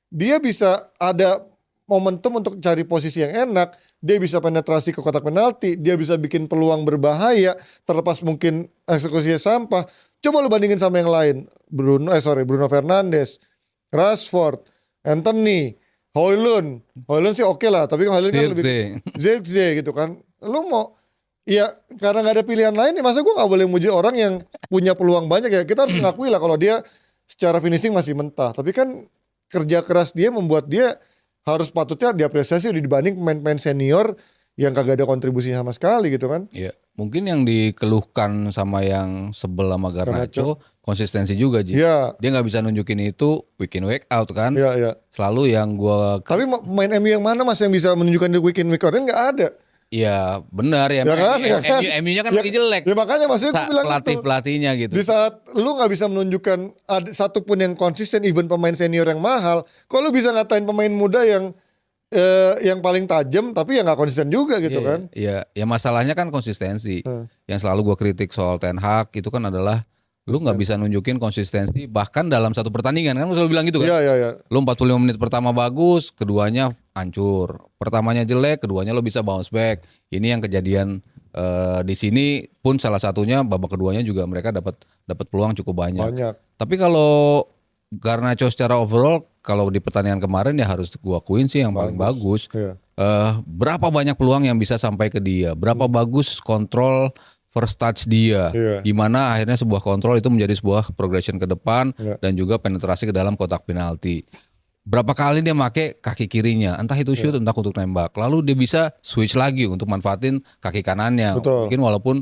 dia bisa ada momentum untuk cari posisi yang enak, dia bisa penetrasi ke kotak penalti, dia bisa bikin peluang berbahaya, terlepas mungkin eksekusinya sampah. Coba lu bandingin sama yang lain, Bruno Fernandes, Rashford, Anthony, Højlund sih oke lah, tapi Højlund kan lebih Zirkzee gitu kan. Lu mau, ya karena nggak ada pilihan lain, masa gue nggak boleh muji orang yang punya peluang banyak ya. Kita harus mengakui lah kalau dia secara finishing masih mentah, tapi kan kerja keras dia membuat dia harus patutnya diapresiasi dibanding pemain-pemain senior yang kagak ada kontribusi sama sekali gitu kan. Iya, mungkin yang dikeluhkan sama yang sebel sama Garnacho konsistensi juga Ji. Dia nggak bisa nunjukin itu week in week out kan. Selalu yang gua. Tapi pemain MU yang mana Mas yang bisa menunjukkan di week in week out? Nggak ada. Ya benar ya. Ya kan, ya kan? MU-nya kan Ya, lagi jelek. ya makanya maksudnya gue bilang itu. Pelatihnya gitu. Di saat lu nggak bisa menunjukkan ada satupun yang konsisten, even pemain senior yang mahal, kok lu bisa ngatain pemain muda yang paling tajam tapi ya nggak konsisten juga gitu Iya, kan? Iya, ya masalahnya kan konsistensi. Hmm. Yang selalu gue kritik soal Ten Hag itu kan adalah lu nggak bisa nunjukin konsistensi bahkan dalam satu pertandingan kan lu selalu bilang gitu kan. Iya, iya, iya. Lu 45 menit pertama bagus, keduanya hancur. Pertamanya jelek, keduanya lu bisa bounce back. Ini yang kejadian di sini pun salah satunya babak keduanya juga mereka dapat peluang cukup banyak. Banyak. Tapi kalau Garnacho secara overall kalau di pertandingan kemarin ya harus gua akuin sih yang paling bagus. Iya. Berapa banyak peluang yang bisa sampai ke dia? Berapa bagus kontrol first touch dia? Iya. Gimana akhirnya sebuah kontrol itu menjadi sebuah progression ke depan Iya. dan juga penetrasi ke dalam kotak penalti. Berapa kali dia make kaki kirinya, entah itu shoot, entah untuk nembak. Lalu dia bisa switch lagi untuk manfaatin kaki kanannya. Betul. Mungkin walaupun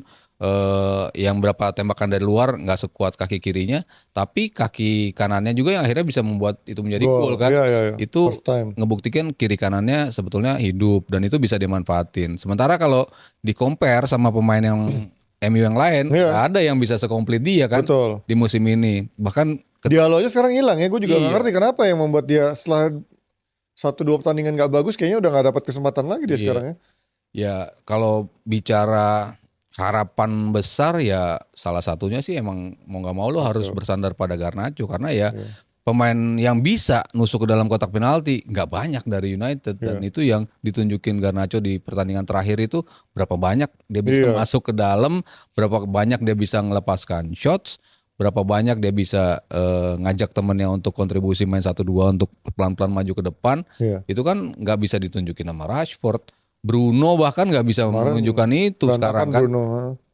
yang berapa tembakan dari luar nggak sekuat kaki kirinya, tapi kaki kanannya juga yang akhirnya bisa membuat itu menjadi gol kan. Iya, iya, iya. Itu First time. ngebuktikan kiri kanannya sebetulnya hidup dan itu bisa dimanfaatin. Sementara kalau di compare sama pemain yang MU yang lain, Iya. nggak ada yang bisa sekomplit dia kan Betul. di musim ini. Bahkan Dialognya sekarang hilang ya. Gue juga nggak Iya. ngerti kenapa yang membuat dia setelah 1-2 pertandingan nggak bagus, kayaknya udah nggak dapat kesempatan lagi dia Iya. sekarang ya. ya kalau bicara harapan besar ya salah satunya sih emang mau nggak mau lo harus bersandar pada Garnacho karena ya pemain yang bisa nusuk ke dalam kotak penalti nggak banyak dari United dan itu yang ditunjukin Garnacho di pertandingan terakhir itu berapa banyak dia bisa Iya. masuk ke dalam, berapa banyak dia bisa melepaskan shots, berapa banyak dia bisa ngajak temennya untuk kontribusi main 1-2 untuk pelan-pelan maju ke depan. Iya. Itu kan nggak bisa ditunjukin sama Rashford, Bruno bahkan nggak bisa Kemarin menunjukkan itu berantakan sekarang kan. Bruno.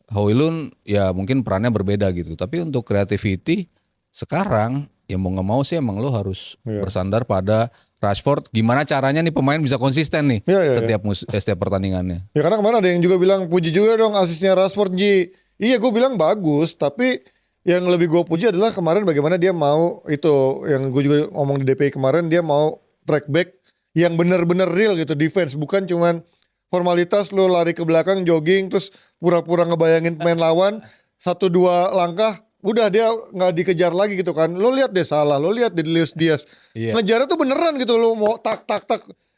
Højlund ya mungkin perannya berbeda gitu, tapi untuk creativity sekarang ya mau nggak mau sih emang lo harus bersandar pada Rashford. Gimana caranya nih pemain bisa konsisten nih Iya, iya, setiap pertandingannya. Ya karena kemarin ada yang juga bilang puji juga dong asisnya Rashford Ji. Iya gue bilang bagus, tapi yang lebih gue puji adalah kemarin bagaimana dia mau itu yang gue juga ngomong di DPI kemarin, dia mau track back yang benar-benar real gitu, defense, bukan cuman formalitas lo lari ke belakang jogging terus pura-pura ngebayangin pemain lawan 1-2 langkah udah dia nggak dikejar lagi gitu kan. Lo lihat deh Salah, lo lihat deh Luis Diaz. Iya. Ngejarnya tuh beneran gitu, lo mau tak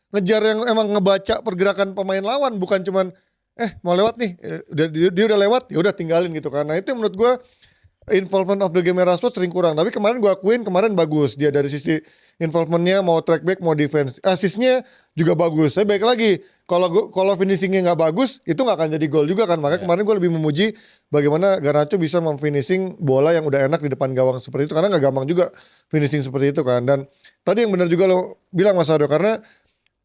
ngejar yang emang ngebaca pergerakan pemain lawan, bukan cuman mau lewat nih, dia udah lewat, ya udah tinggalin gitu kan. Nah itu menurut gue involvement of the game Rashford sering kurang. Tapi kemarin gue akuin kemarin bagus dia dari sisi involvementnya, mau track back mau defense, asisnya juga bagus. Saya baik lagi kalau finishingnya nggak bagus itu nggak akan jadi gol juga kan. Makanya kemarin gue lebih memuji bagaimana Garnacho bisa memfinishing bola yang udah enak di depan gawang seperti itu, karena nggak gampang juga finishing seperti itu kan. Dan tadi yang benar juga lo bilang Mas Ado, karena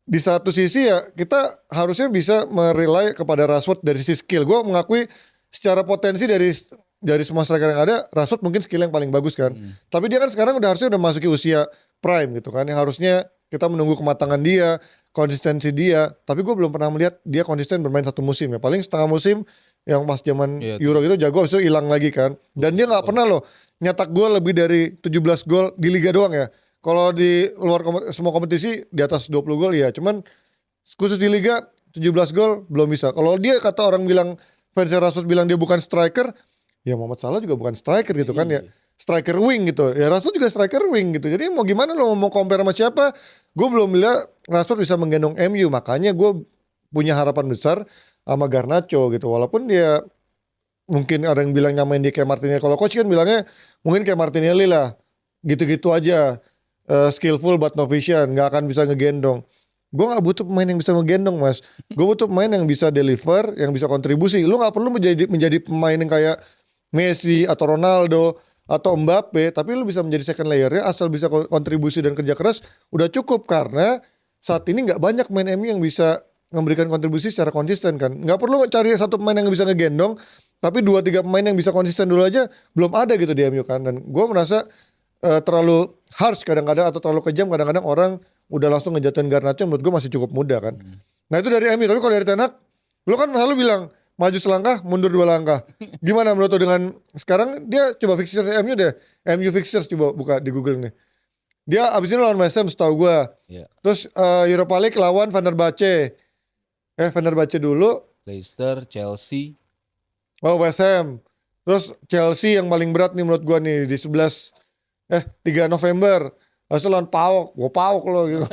di satu sisi ya kita harusnya bisa merely kepada Rashford dari sisi skill. Gue mengakui secara potensi dari semua striker yang ada, Rashford mungkin skill yang paling bagus kan. Tapi dia kan sekarang harusnya udah masuki usia prime gitu kan. Yang harusnya kita menunggu kematangan dia, konsistensi dia. Tapi gue belum pernah melihat dia konsisten bermain satu musim ya. Paling setengah musim yang pas zaman Euro gitu jago, habis itu hilang lagi kan. Dan dia nggak pernah loh nyetak gol lebih dari 17 gol di liga doang ya. Kalau di luar semua kompetisi di atas 20 gol ya. Cuman khusus di liga 17 gol belum bisa. Kalau dia kata orang bilang, fans Rashford bilang dia bukan striker, ya Muhammad Salah juga bukan striker gitu kan ya. Striker wing gitu. Ya Rashford juga striker wing gitu. Jadi mau gimana lo mau compare sama siapa? Gue belum lihat Rashford bisa menggendong MU. Makanya gue punya harapan besar sama Garnacho gitu. Walaupun dia mungkin ada yang bilang nyamain dia kayak Martinelli. Kalau coach kan bilangnya mungkin kayak Martinelli lah. Gitu-gitu aja. Skillful but no vision. Gak akan bisa ngegendong. Gue gak butuh pemain yang bisa ngegendong mas. Gue butuh pemain yang bisa deliver, yang bisa kontribusi. Lu gak perlu menjadi pemain yang kayak Messi atau Ronaldo atau Mbappe, tapi lu bisa menjadi second layer ya, asal bisa kontribusi dan kerja keras udah cukup. Karena saat ini nggak banyak pemain MU yang bisa memberikan kontribusi secara konsisten kan. Nggak perlu cari satu pemain yang bisa ngegendong, tapi 2-3 pemain yang bisa konsisten dulu aja belum ada gitu di MU kan. Dan gue merasa terlalu harsh kadang-kadang atau terlalu kejam kadang-kadang orang udah langsung ngejatuhin Garnacho. Menurut gue masih cukup muda kan. Nah itu dari MU. Tapi kalau dari Ten Hag, lu kan selalu bilang maju selangkah, mundur 2 langkah. Gimana menurut lo dengan sekarang dia coba fixtures MU deh. MU fixtures coba buka di Google nih. Dia abis ini lawan West Ham setahu gue. Iya. Terus Europa League lawan Fenerbahce. Fenerbahce dulu. Leicester, Chelsea. Oh, West Ham. Terus Chelsea yang paling berat nih menurut gua nih di 3 November. Harusnya lawan PAOK. Gua PAOK loh gitu.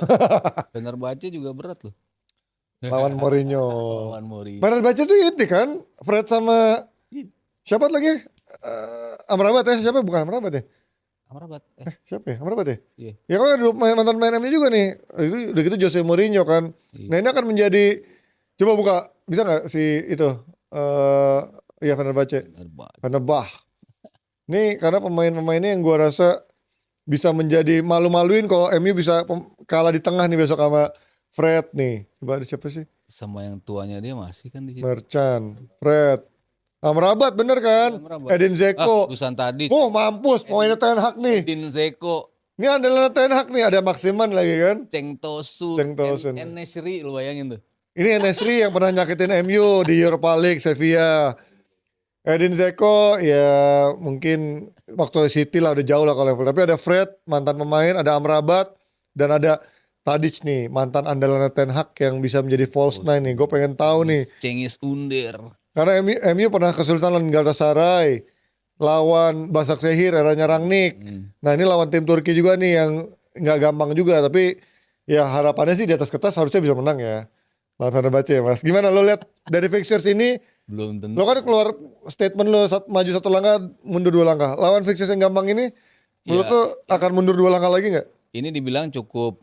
Fenerbahce juga berat loh. Lawan Mourinho. Lawan Mourinho. Fenerbahce tuh ini kan Fred sama siapa lagi? Amrabat ya? Siapa? Bukan Amrabat ya? Amrabat. Siapa ya? Amrabat ya? Iya. Ya kan ada mantan main MU juga nih. Itu udah gitu Jose Mourinho kan. Iya. Nah ini akan menjadi, coba buka, bisa nggak si itu? Ya Fenerbahce. Fenerbahce. Ini karena pemain-pemainnya yang gua rasa bisa menjadi malu-maluin kalau MU bisa kalah di tengah nih besok sama Fred nih. Coba ada siapa sih? Sama yang tuanya dia masih kan di situ. Merchant, Fred. Amrabat bener kan? Amrabat. Edin Dzeko. Dusan tadi. Oh mampus, pemainnya Ten Hag nih. Edin Dzeko. Ini andalan Ten Hag nih, ada Maximan lagi kan? Cenk Tosun. En-Nesyri lu bayangin tuh. Ini En-Nesyri yang pernah nyakitin MU di Europa League, Sevilla. Edin Dzeko ya mungkin waktu City lah udah jauh lah kalau level. Tapi ada Fred, mantan pemain, ada Amrabat, dan ada Tadic nih, mantan andalan Ten Hag yang bisa menjadi false nine nih. Gue pengen tahu nih. Cengiz Under. Karena MU pernah kesulitan lawan Galatasaray, lawan Başakşehir eranya Rangnick. Nah ini lawan tim Turki juga nih yang nggak gampang juga. Tapi ya harapannya sih di atas kertas harusnya bisa menang ya. Lawan Fenerbahce ya mas. Gimana lo lihat dari fixtures ini? Belum tentu. Lo kan keluar statement lo maju 1 langkah, mundur 2 langkah. Lawan fixtures yang gampang ini, menurut lo akan mundur 2 langkah lagi nggak? Ini dibilang cukup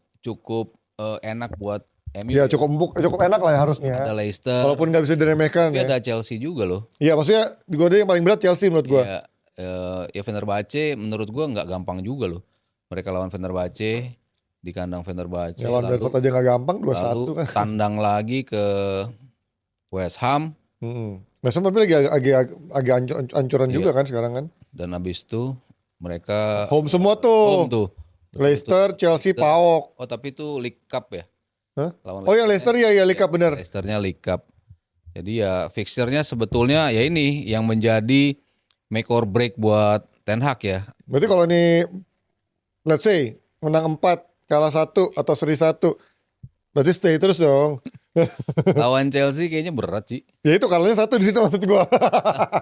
enak buat MU. Ya cukup enak lah ya harusnya. Ada Leicester. Walaupun nggak bisa diremehkan Tapi ya. ada Chelsea juga loh. Iya maksudnya gue yang paling berat Chelsea menurut gue. Ya Fenerbahce menurut gue nggak gampang juga loh. Mereka lawan Fenerbahce di kandang Fenerbahce. Ya lawan Brentford aja nggak gampang 2-1 kan. Tandang lagi ke West Ham. West Ham tapi lagi agak ancuran juga kan sekarang kan. Dan abis itu mereka Home semua tuh. Home tuh. Leicester, Chelsea, PAOK. Oh tapi itu League Cup ya? Hah? Lawan Oh ya Leicester ya League Cup bener. Leicesternya League Cup. Jadi ya fixture-nya sebetulnya ya ini yang menjadi make or break buat Ten Hag ya. Berarti kalau ini let's say menang 4, kalah 1 atau seri 1, berarti stay terus dong. Lawan Chelsea kayaknya berat sih. Ya itu kalahnya 1 di situ maksud gua.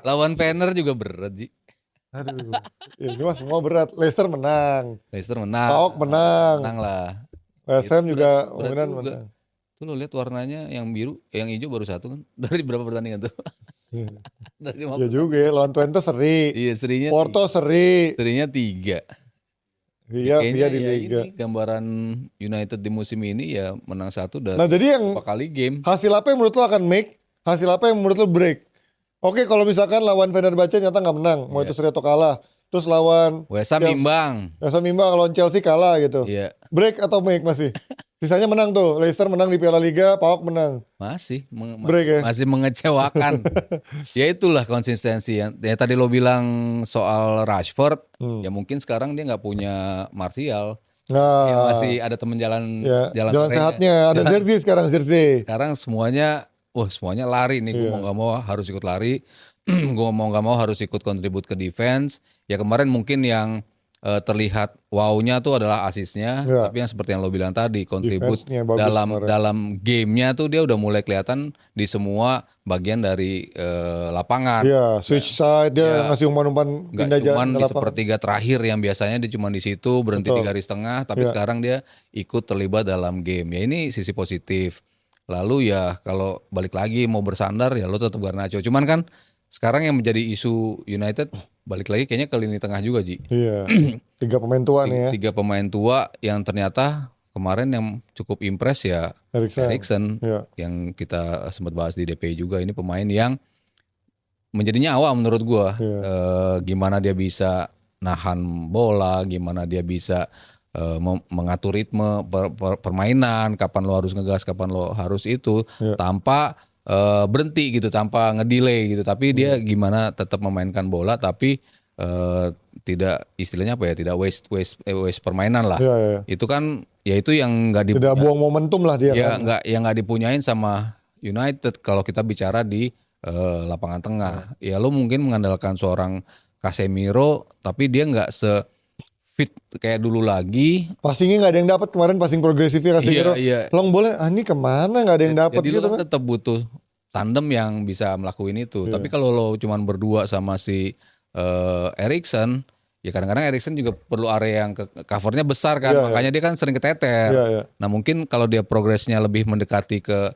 Lawan Fener juga berat sih. Aduh. Ya, ini mah semua berat. Leicester menang. Leicester menang. PAOK menang. Menang lah. West Ham juga berat menang. juga. Tuh lo lihat warnanya yang biru, yang hijau baru 1 kan. Dari berapa pertandingan tuh? Dari 50. Ya juga ya, lawan Twente seri. Iya, serinya Porto seri. serinya 3. Iya, Kayaknya di ya Liga. ini gambaran United di musim ini ya menang 1 dan Nah, jadi yang 4 kali game. hasil apa yang menurut lo akan make? Hasil apa yang menurut lo break? Oke, kalau misalkan lawan Fenerbahce nyata nggak menang, mau itu seri atau kalah. Terus lawan West Ham imbang. lawan Chelsea kalah gitu. Iya, Break atau make masih? Sisanya menang tuh. Leicester menang di Piala Liga, PAOK menang. masih Break ya? masih mengecewakan. Ya itulah konsistensi ya. Ya tadi lo bilang soal Rashford, ya mungkin sekarang dia nggak punya Martial. Nah, Ya masih ada temen jalan ya, jalan kerennya. sehatnya. Ada Zirkzee sekarang, Zirkzee. Sekarang semuanya lari nih. Gue mau nggak mau harus ikut lari. Gue mau nggak mau harus ikut kontribut ke defense. Ya kemarin mungkin yang terlihat wow-nya tuh adalah asisnya. Ya. Tapi yang seperti yang lo bilang tadi, kontribut Defense-nya bagus kemarin. dalam gamenya tuh dia udah mulai kelihatan di semua bagian dari lapangan. Iya, switch side dia Ya. ngasih umpan-umpan Nggak pindah jalan cuman ke di lapangan. sepertiga terakhir yang biasanya dia cuma di situ berhenti di Betul. garis tengah, tapi Ya. sekarang dia ikut terlibat dalam game. Ya ini sisi positif. Lalu ya kalau balik lagi mau bersandar ya lo tetap Garnacho. Cuman kan sekarang yang menjadi isu United balik lagi kayaknya ke lini tengah juga Ji. Iya. 3 pemain tua nih ya. 3 pemain tua yang ternyata kemarin yang cukup impress ya Eriksen Iya. yang kita sempat bahas di DPI juga. Ini pemain yang menjadi nyawa menurut gua. Iya. Gimana dia bisa nahan bola, gimana dia bisa mengatur ritme permainan, kapan lo harus ngegas, kapan lo harus itu, Iya. tanpa berhenti gitu, tanpa ngedelay gitu. Tapi dia gimana tetap memainkan bola, tapi tidak istilahnya apa ya, tidak waste permainan lah. Iya, iya. Itu kan ya itu yang nggak Tidak buang momentum lah dia ya kan. nggak dipunyain sama United kalau kita bicara di lapangan tengah. Ya lo mungkin mengandalkan seorang Casemiro, tapi dia nggak fit kayak dulu lagi. Passingnya nggak ada yang dapat kemarin, passing progresifnya Casemiro. Iya. Long boleh, ini kemana nggak ada yang dapat Jadi gitu lo kan? tetap butuh tandem yang bisa melakukan itu. Iya. Tapi kalau lo cuman berdua sama si Eriksen, ya kadang-kadang Eriksen juga perlu area yang covernya besar kan, Iya, makanya dia kan sering keteter. Iya. Nah mungkin kalau dia progresnya lebih mendekati ke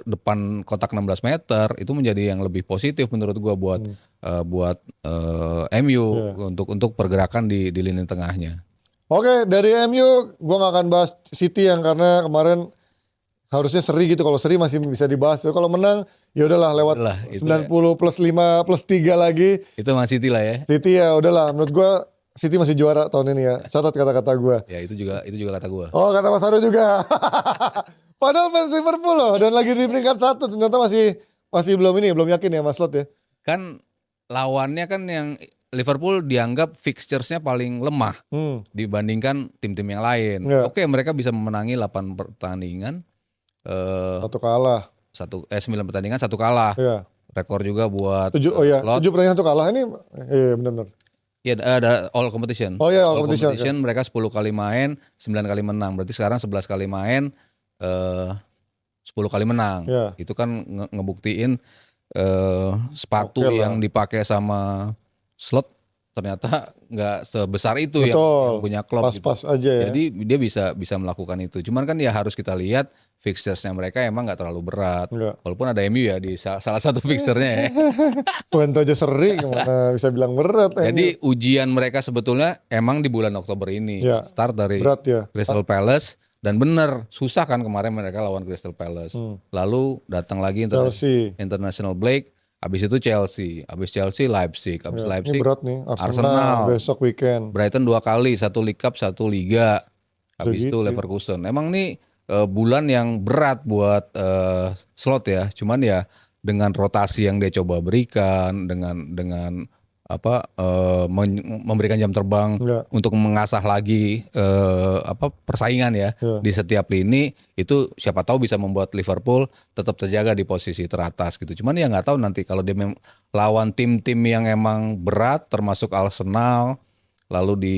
depan kotak 16 meter, itu menjadi yang lebih positif menurut gua buat MU Iya. untuk pergerakan di lini tengahnya. Oke, dari MU gue nggak akan bahas City yang karena kemarin harusnya seri gitu. Kalau seri masih bisa dibahas. Kalau menang ya udahlah lewat Udahlah, itu 90 plus 5 plus 3 lagi. Itu Man City lah ya. City ya udahlah, menurut gue City masih juara tahun ini ya. Catat kata-kata gue. Ya itu juga kata gua. Oh, kata Mas Aryo juga. Padahal fans Liverpool loh dan lagi di peringkat 1 ternyata masih belum yakin ya Mas Lot ya. Kan lawannya kan yang Liverpool dianggap fixtures-nya paling lemah dibandingkan tim-tim yang lain. Ya. Oke, mereka bisa memenangi 8 pertandingan, 1 kalah. 9 pertandingan 1 kalah. Ya. Rekor juga buat 7 Slot. 7 pertandingan 1 kalah ini benar-benar. Ya ada all competition. Oh iya, all competition, mereka 10 kali main, 9 kali menang. Berarti sekarang 11 kali main, 10 kali menang. Ya. Itu kan ngebuktiin sepatu Oke lah. yang dipakai sama Slot ternyata nggak sebesar itu Betul. yang punya Klopp gitu. Pas-pas aja ya. Jadi dia bisa melakukan itu. Cuman kan ya harus kita lihat fixturesnya mereka emang nggak terlalu berat. Enggak. Walaupun ada MU ya di salah satu fixturenya ya. Twente aja seri gimana bisa bilang berat. Jadi ujian mereka sebetulnya emang di bulan Oktober ini. Ya, Start dari berat ya. Crystal Palace. Dan bener susah kan kemarin mereka lawan Crystal Palace. Lalu datang lagi Chelsea. International break. Habis itu Chelsea, habis Chelsea Leipzig, habis Ya, Leipzig ini berat nih. Arsenal besok weekend. Brighton 2 kali, 1 League Cup, 1 Liga. Habis itu Begitu. Leverkusen. Emang nih bulan yang berat buat Slot ya. Cuman ya dengan rotasi yang dia coba berikan, dengan memberikan jam terbang Ya. untuk mengasah lagi persaingan ya di setiap lini, itu siapa tahu bisa membuat Liverpool tetap terjaga di posisi teratas gitu. Cuman ya nggak tahu nanti kalau dia lawan tim-tim yang emang berat termasuk Arsenal, lalu di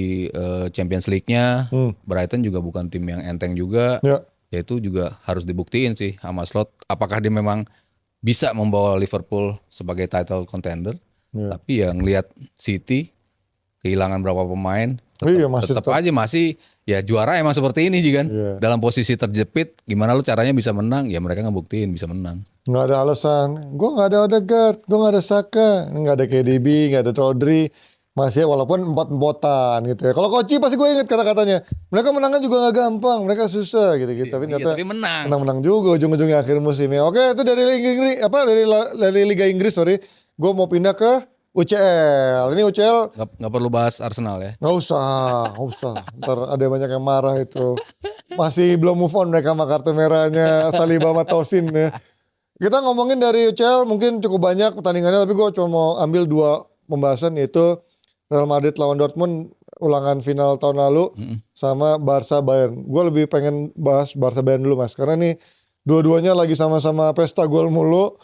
Champions League-nya Brighton juga bukan tim yang enteng juga. Ya. Ya itu juga harus dibuktiin sih sama Slot apakah dia memang bisa membawa Liverpool sebagai title contender. Ya. Tapi ya ngelihat City kehilangan berapa pemain, tetap aja masih ya juara emang seperti ini kan. Iya. Dalam posisi terjepit, gimana lu caranya bisa menang? Ya mereka ngebuktiin bisa menang. Nggak ada alasan. Gue nggak ada Odegaard, gue nggak ada Saka, nggak ada KDB, nggak ada Rodri. Masih walaupun empot-empotan gitu ya. Kalau Koci pasti gue inget kata-katanya. Mereka menangnya juga nggak gampang, mereka susah gitu. Tapi ternyata tapi menang. Menang juga ujung-ujungnya akhir musim ya. Oke, itu dari Liga Inggris, sorry. Gue mau pindah ke UCL. Ini UCL nggak perlu bahas Arsenal ya. nggak usah. Ntar ada banyak yang marah itu. Masih belum move on mereka sama kartu merahnya Saliba sama Tosin ya. Kita ngomongin dari UCL mungkin cukup banyak pertandingannya, tapi gue cuma mau ambil 2 pembahasan, yaitu Real Madrid lawan Dortmund ulangan final tahun lalu sama Barca Bayern. Gue lebih pengen bahas Barca Bayern dulu Mas, karena nih dua-duanya lagi sama-sama pesta gol mulu.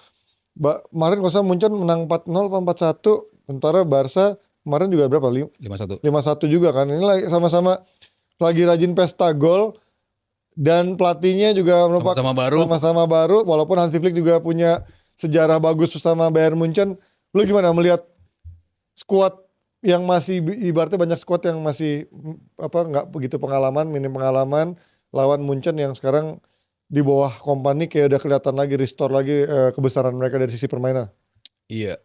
Kemarin kalau Munchen menang 4-0 apa 4-1, sementara Barca kemarin juga berapa? 5-1 juga kan. Ini lagi sama-sama lagi rajin pesta gol, dan pelatihnya juga merupakan sama-sama baru, walaupun Hansi Flick juga punya sejarah bagus bersama Bayern Munchen. Lu gimana melihat skuad yang masih ibaratnya banyak skuad yang masih nggak begitu minim pengalaman lawan Munchen yang sekarang di bawah Kompany kayak udah kelihatan lagi restore lagi kebesaran mereka dari sisi permainan. Iya.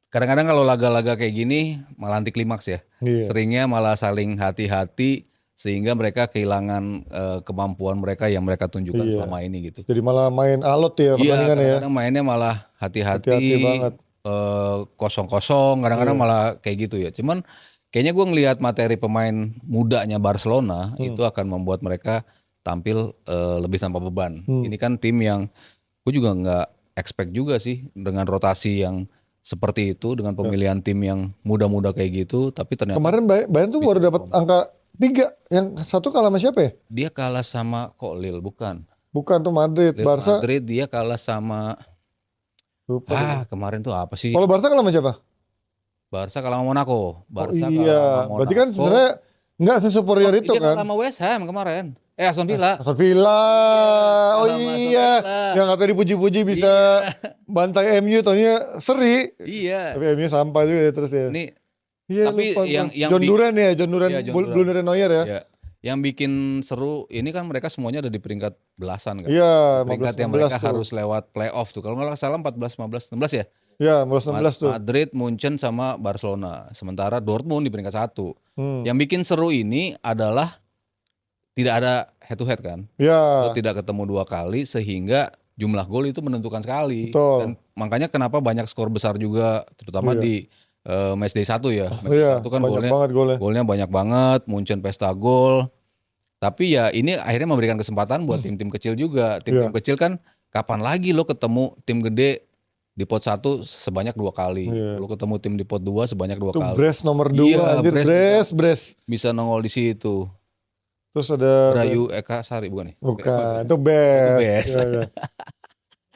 Kadang-kadang kalau laga-laga kayak gini malah anti klimaks ya. Iya. Seringnya malah saling hati-hati sehingga mereka kehilangan kemampuan mereka yang mereka tunjukkan selama ini gitu. Jadi malah main alot ya pertandingan ya. Kadang-kadang mainnya malah hati-hati banget. Kosong-kosong, kadang-kadang malah kayak gitu ya. Cuman kayaknya gue ngelihat materi pemain mudanya Barcelona itu akan membuat mereka tampil lebih tanpa beban. Ini kan tim yang gue juga nggak expect juga sih dengan rotasi yang seperti itu, dengan pemilihan tim yang muda-muda kayak gitu. Tapi ternyata kemarin Bayern tuh baru dapat angka 3, yang satu kalah sama siapa ya? Dia kalah sama Lille, bukan tuh Madrid. Barca Madrid dia kalah sama lupa. kemarin tuh apa sih? Kalau Barca kalah sama siapa? Barca kalah sama Monaco. Oh Barca iya, kalah sama berarti kan Monaco. sebenarnya nggak sesuperior itu Dia kan. kalah sama West Ham kemarin. Aston Villa. Aston Villa, Iya, oh kalah sama Aston iya, Villa. yang kata dipuji-puji bisa Iya. bantai MU, taunya seri. Iya. Tapi MU sampah juga ya terus ya. Ini Iya tapi lupa gua. yang John Duran ya, John Duran, Iya, John Duran. Blunder Neuer ya. Ya, yang bikin seru ini kan mereka semuanya ada di peringkat belasan kan. Iya, Peringkat 15 yang 16 mereka tuh. harus lewat playoff tuh. Kalau nggak salah 14, 15, 16 ya. Ya, 15 16 tuh. Madrid, Munchen sama Barcelona. Sementara Dortmund di peringkat 1. Hmm. Yang bikin seru ini adalah tidak ada head to head kan. Ya, Lo tidak ketemu 2 kali sehingga jumlah gol itu menentukan sekali. Betul. Dan makanya kenapa banyak skor besar juga terutama Iya. di matchday 1 ya. iya, Matchday 1 kan banyak banget golnya. golnya banyak banget, Munchen pesta gol. Tapi ya ini akhirnya memberikan kesempatan buat tim-tim kecil juga. Tim-tim Iya. kecil kan kapan lagi lo ketemu tim gede di pot 1 sebanyak 2 kali. Iya. Lo ketemu tim di pot 2 sebanyak 2 Itu kali. Brest nomor 2 Iya, anjir, Brest. Bisa nongol di situ. Terus ada Rayu Eka Sari bukan nih? bukan, itu Best. Best. Iya, iya.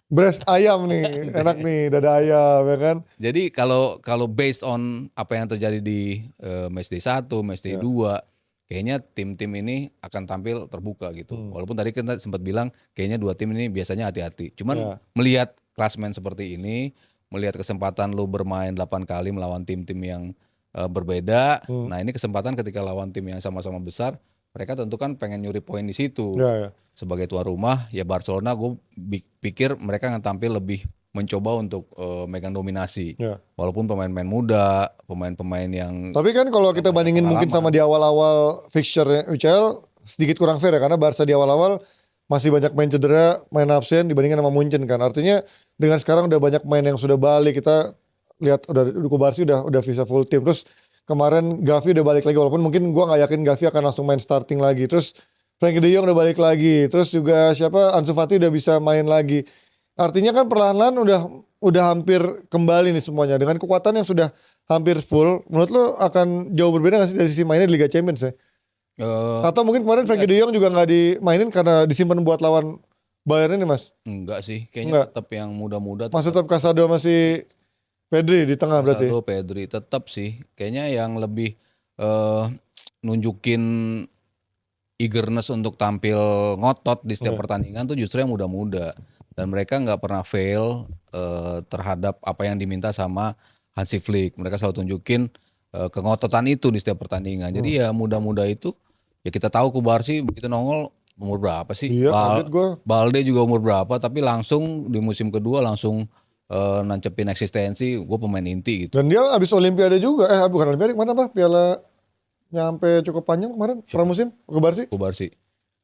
Brest ayam nih, enak nih, dada ayam ya kan. Jadi kalau based on apa yang terjadi di matchday 1, matchday Ya. 2, kayaknya tim-tim ini akan tampil terbuka gitu. Walaupun tadi kita sempat bilang kayaknya 2 tim ini biasanya hati-hati. Cuman Ya. melihat klasmen seperti ini, melihat kesempatan lu bermain 8 kali melawan tim-tim yang berbeda. Nah, ini kesempatan ketika lawan tim yang sama-sama besar, mereka tentu kan pengen nyuri poin di situ. Ya, ya. Sebagai tuan rumah, ya Barcelona gue pikir mereka akan tampil lebih mencoba untuk megang dominasi. Ya. Walaupun pemain-pemain muda, pemain-pemain yang Tapi kan kalau kita banyak bandingin mungkin pengalaman. sama di awal-awal fixture UCL sedikit kurang fair ya, karena Barca di awal-awal masih banyak main cedera, main absen dibandingkan sama Munchen kan. Artinya dengan sekarang udah banyak main yang sudah balik, kita lihat udah Kubarsi udah visa full team. Terus kemarin Gavi udah balik lagi, walaupun mungkin gua nggak yakin Gavi akan langsung main starting lagi. Terus Frenkie de Jong udah balik lagi. Terus juga siapa, Ansu Fati udah bisa main lagi. Artinya kan perlahan-lahan udah hampir kembali nih semuanya dengan kekuatan yang sudah hampir full. Menurut lo akan jauh berbeda nggak sih dari sisi mainnya di Liga Champions ya? Atau mungkin kemarin Frenkie de Jong juga nggak dimainin karena disimpan buat lawan Bayern ini, Mas? enggak sih, kayaknya Enggak. tetap yang muda-muda. Masih tetap Casado masih Pedri di tengah berarti. Casado, Pedri tetap sih. Kayaknya yang lebih nunjukin eagerness untuk tampil ngotot di setiap pertandingan tuh justru yang muda-muda. Dan mereka nggak pernah fail terhadap apa yang diminta sama Hansi Flick. Mereka selalu tunjukin kengototan itu di setiap pertandingan. Jadi ya muda-muda itu, ya kita tahu Kubarsi begitu nongol umur berapa sih? Iya, kaget gue. Balde juga umur berapa, tapi langsung di musim kedua langsung nancepin eksistensi, gue pemain inti gitu. Dan dia abis Olimpiade juga, bukan Olimpiade, mana apa? Piala nyampe cukup panjang kemarin, pramusim ke Barsi. Kubarsi.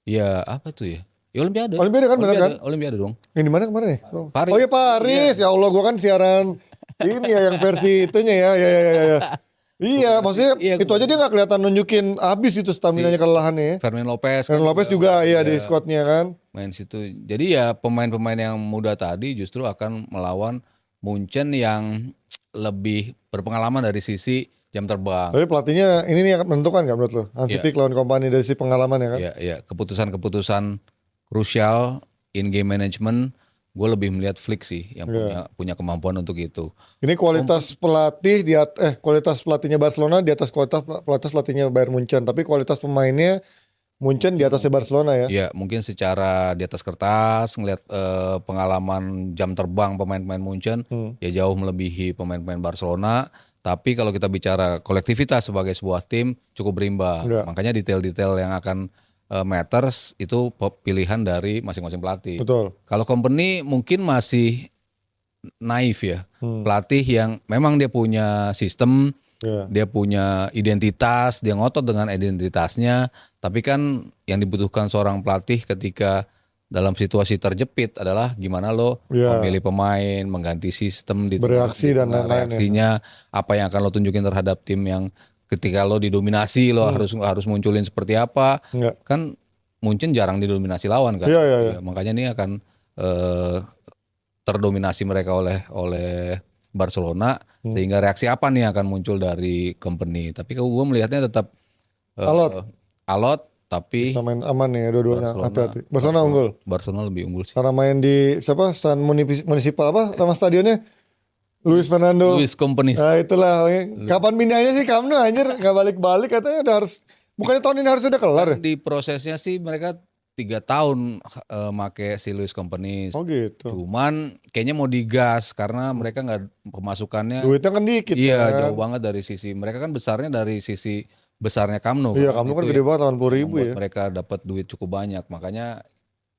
Ya apa tuh ya? Ya Olimpiade. Olimpiade kan benar kan? Olimpiade dong. Ini mana kemarin nih? Paris. Oh ya Paris, ya Allah, gua kan siaran ini ya yang versi itunya ya. Iya, maksudnya Iya, itu aja dia nggak kelihatan nunjukin abis itu stamina-nya kelelahannya. Fermin Lopez. Fermin Lopez juga iya di squadnya kan. Main situ. Jadi ya pemain-pemain yang muda tadi justru akan melawan Munchen yang lebih berpengalaman dari sisi jam terbang. Tapi pelatihnya ini nih akan menentukan nggak menurut lo? Hansi Iya. Flick lawan Kompany dari sisi pengalaman ya kan? Ya, keputusan-keputusan krusial in game management, gue lebih melihat Flick sih yang punya kemampuan untuk itu. Ini kualitas pelatih kualitas pelatihnya Barcelona di atas kualitas pelatihnya Bayern Munchen, tapi kualitas pemainnya Munchen di atasnya Barcelona ya. Ya mungkin secara di atas kertas ngelihat pengalaman jam terbang pemain-pemain Munchen ya jauh melebihi pemain-pemain Barcelona. Tapi kalau kita bicara kolektivitas sebagai sebuah tim cukup berimbang. Ya. Makanya detail-detail yang akan matters itu pilihan dari masing-masing pelatih. Betul. Kalau Kompany mungkin masih naif ya. Pelatih yang memang dia punya sistem, dia punya identitas, dia ngotot dengan identitasnya. Tapi kan yang dibutuhkan seorang pelatih ketika dalam situasi terjepit adalah gimana lo memilih pemain, mengganti sistem di bereaksi dan lain-lain. reaksinya, apa yang akan lo tunjukin terhadap tim yang ketika lo didominasi lo harus munculin seperti apa. Kan Munchen jarang didominasi lawan kan. Iya. Makanya ini akan terdominasi mereka oleh Barcelona, sehingga reaksi apa nih akan muncul dari Kompany. Tapi gue melihatnya tetap alot tapi bisa main aman nih dua-duanya, hati-hati. Barcelona unggul. Barcelona lebih unggul sih. Karena main di San Municipal apa nama stadionnya? Luis Fernando. Luis Company. Nah itulah. Kapan pindahnya sih Camp Nou anjir? Gak balik-balik katanya udah harus. Bukannya tahun ini harus udah kelar ya? Di prosesnya sih mereka 3 tahun make si Luis Company. Oh gitu. Cuman kayaknya mau digas karena mereka nggak pemasukannya. Duitnya kan dikit Iya kan. jauh banget dari sisi mereka kan besarnya dari sisi besarnya Camp Nou. Iya Camp Nou kan Itu gede yang banget 80.000 ya. mereka dapat duit cukup banyak, makanya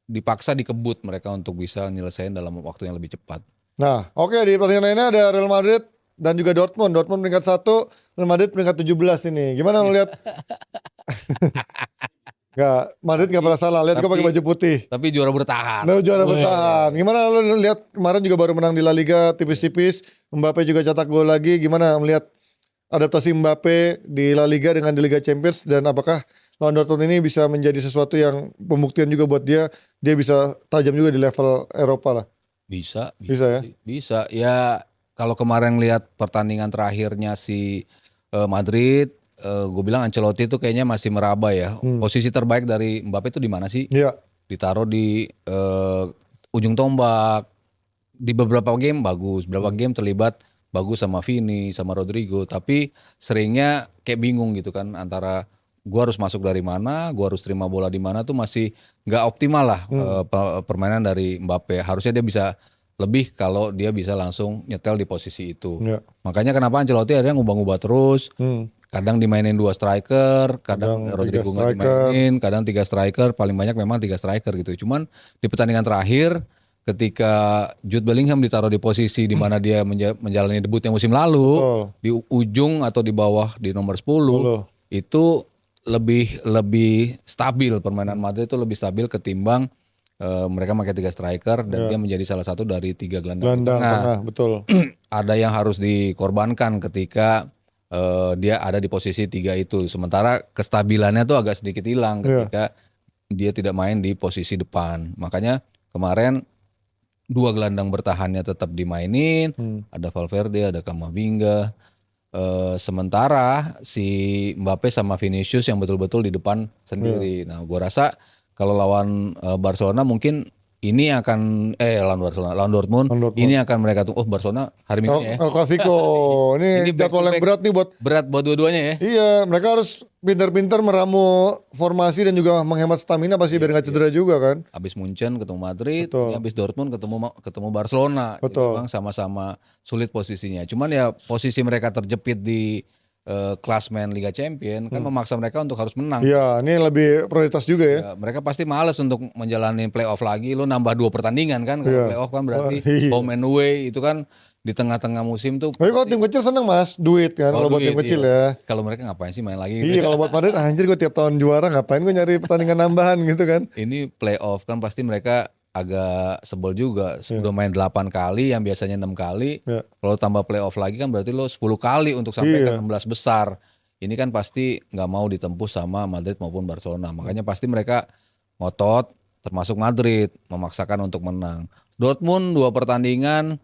dipaksa dikebut mereka untuk bisa nyelesain dalam waktu yang lebih cepat. Nah oke, di pertandingan lainnya ada Real Madrid dan juga Dortmund. Dortmund peringkat 1, Real Madrid peringkat 17 ini. Gimana lo lihat? Nggak, Madrid nggak pernah salah. Lihat gue pakai baju putih. Tapi juara bertahan. Nah, juara bertahan. Gimana lo lihat kemarin juga baru menang di La Liga tipis-tipis. Mbappe juga cetak gol lagi. Gimana melihat adaptasi Mbappe di La Liga dengan di Liga Champions, dan apakah lawan Dortmund ini bisa menjadi sesuatu yang pembuktian juga buat dia bisa tajam juga di level Eropa lah. Bisa ya. Bisa. Ya kalau kemarin lihat pertandingan terakhirnya si Madrid, gue bilang Ancelotti itu kayaknya masih meraba ya. Posisi terbaik dari Mbappe itu di mana sih? Iya. Ditaruh di ujung tombak. Di beberapa game bagus, beberapa game terlibat bagus sama Vini, sama Rodrigo. Tapi seringnya kayak bingung gitu kan antara gue harus masuk dari mana, gue harus terima bola di mana tuh masih nggak optimal lah permainan dari Mbappe. Harusnya dia bisa lebih kalau dia bisa langsung nyetel di posisi itu. Ya. Makanya kenapa Ancelotti akhirnya ngubah-ngubah terus. Kadang dimainin 2 striker, kadang Rodrigo nggak dimainin, kadang 3 striker, paling banyak memang 3 striker gitu. Cuman di pertandingan terakhir ketika Jude Bellingham ditaruh di posisi di mana dia menjalani debutnya musim lalu, di ujung atau di bawah di nomor 10, itu lebih stabil, permainan Madrid itu lebih stabil ketimbang mereka pakai 3 striker dan dia menjadi salah satu dari 3 gelandang tengah. Betul. Ada yang harus dikorbankan ketika dia ada di posisi 3 itu. Sementara kestabilannya tuh agak sedikit hilang ketika dia tidak main di posisi depan. Makanya kemarin 2 gelandang bertahannya tetap dimainin, ada Valverde, ada Camavinga. Sementara si Mbappe sama Vinicius yang betul-betul di depan sendiri. Nah, gua rasa kalau lawan Barcelona mungkin ini akan lawan Dortmund, ini akan mereka tuh Barcelona hari Minggu ya. El Clasico. Ini jadwal yang berat nih berat buat dua-duanya ya. Iya, mereka harus pintar-pintar meramu formasi dan juga menghemat stamina pasti biar nggak cedera juga kan. Habis Munchen ketemu Madrid, habis Dortmund ketemu Barcelona. Betul. Memang sama-sama sulit posisinya. Cuman ya posisi mereka terjepit di klasmen Liga Champion kan memaksa mereka untuk harus menang. Iya, ini lebih prioritas juga ya. Mereka pasti males untuk menjalani playoff lagi. Lo nambah 2 pertandingan kan kalau playoff kan berarti home and away itu kan di tengah-tengah musim tuh. Tapi kalau tim kecil seneng mas, duit kan kalau buat tim kecil ya. Kalau mereka ngapain sih main lagi? Iya kalau buat Madrid anjir gue tiap tahun juara ngapain gue nyari pertandingan nambahan gitu kan. Ini playoff kan pasti mereka agak sebel juga. Udah main 8 kali yang biasanya 6 kali. Kalau tambah playoff lagi kan berarti lo 10 kali untuk sampai ke 16 besar. Ini kan pasti nggak mau ditempuh sama Madrid maupun Barcelona. Makanya pasti mereka ngotot, termasuk Madrid, memaksakan untuk menang. Dortmund 2 pertandingan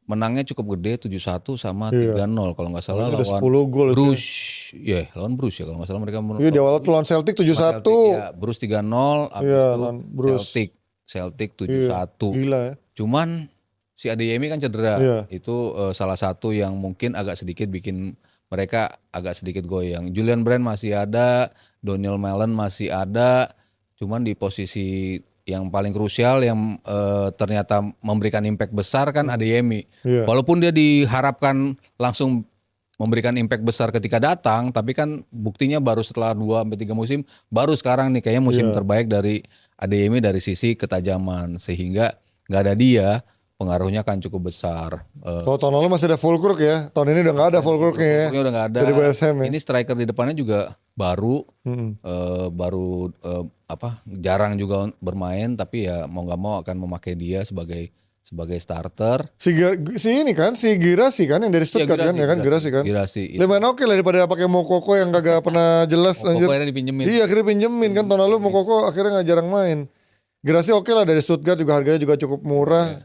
menangnya cukup gede 7-1 sama 3-0 kalau nggak salah lawan 10 gol Bruges. Lawan Bruges ya kalau nggak salah mereka di awal tuh lawan Celtic 7-1. Ya, Bruges 3-0 habis itu Celtic 7-1. Gila ya. Cuman si Adeyemi kan cedera. Itu salah satu yang mungkin agak sedikit bikin mereka agak sedikit goyang. Julian Brand masih ada, Daniel Malen masih ada. Cuman di posisi yang paling krusial yang ternyata memberikan impact besar kan Adeyemi. Walaupun dia diharapkan langsung memberikan impact besar ketika datang, tapi kan buktinya baru setelah 2-3 musim, baru sekarang nih kayaknya musim terbaik dari Adeyemi dari sisi ketajaman, sehingga nggak ada dia, pengaruhnya kan cukup besar. Kalau tahun lalu masih ada Fulkrug ya, tahun ini udah nggak ada Fulkrugnya ya. Udah nggak ada. Dari BSM ya. Ini striker di depannya juga baru, jarang juga bermain, tapi ya mau nggak mau akan memakai dia sebagai starter. Si Girassi kan yang dari Stuttgart kan ya kan Girassi kan. Lumayan oke lah daripada pakai Moukoko yang kagak pernah jelas anjir. Moukoko akhirnya dipinjemin. Iya, akhirnya pinjemin kan tahun lalu Moukoko akhirnya nggak jarang main. Girassi oke lah dari Stuttgart juga harganya juga cukup murah.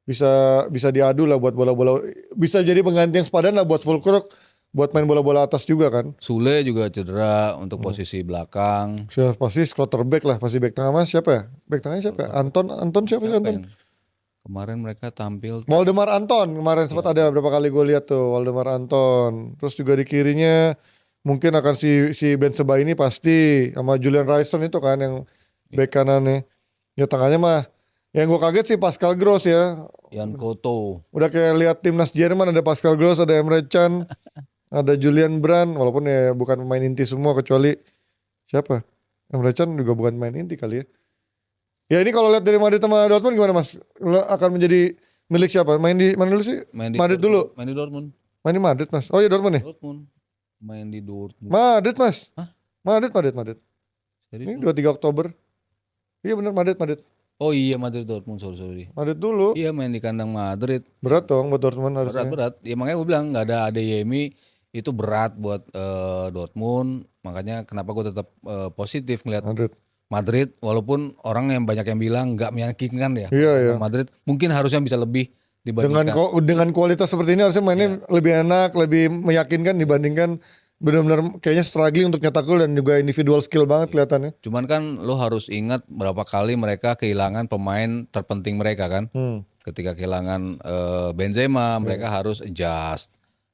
Bisa diadu lah buat bola-bola, bisa jadi pengganti yang sepadan lah buat Fulkrug, buat main bola-bola atas juga kan. Sule juga cedera untuk posisi belakang. Pasti quarterback lah, pasti back tengah mas siapa ya? Back tengahnya siapa ya? Anton siapa sih Anton? Kemarin mereka tampil Waldemar Anton kemarin sempat ada berapa kali gue lihat tuh Waldemar Anton. Terus juga di kirinya mungkin akan si Ben Seba ini pasti sama Julian Ryerson itu kan yang bek kanannya. Ya tengahnya mah yang gue kaget sih Pascal Gross ya. Jan Koto. Udah kayak lihat timnas Jerman ada Pascal Gross, ada Emre Can, ada Julian Brand walaupun ya bukan pemain inti semua kecuali siapa? Emre Can juga bukan pemain inti kali ya. Ya ini kalau lihat dari Madrid sama Dortmund gimana Mas? Akan menjadi milik siapa? Main di mana dulu sih? Madrid dulu. Main di Dortmund. Main di Madrid Mas. Oh iya Dortmund nih. Dortmund. Main di Dortmund. Madrid Mas. Hah? Madrid. Jadi Ini 23 Oktober. Iya benar Madrid. oh iya Madrid Dortmund, sorry. Madrid dulu. Iya main di kandang Madrid. Berat dong buat Dortmund harusnya. Berat. Ya makanya gue bilang nggak ada Adeyemi itu berat buat Dortmund. Makanya kenapa gue tetap positif ngeliat Madrid walaupun orang yang banyak yang bilang nggak meyakinkan ya. Iya. Madrid mungkin harusnya bisa lebih dibandingkan. Dengan kualitas seperti ini harusnya mainnya lebih enak, lebih meyakinkan dibandingkan benar-benar kayaknya struggling untuk nyetak gol dan juga individual skill banget kelihatannya. Cuman kan lo harus ingat berapa kali mereka kehilangan pemain terpenting mereka kan. Ketika kehilangan Benzema mereka harus adjust.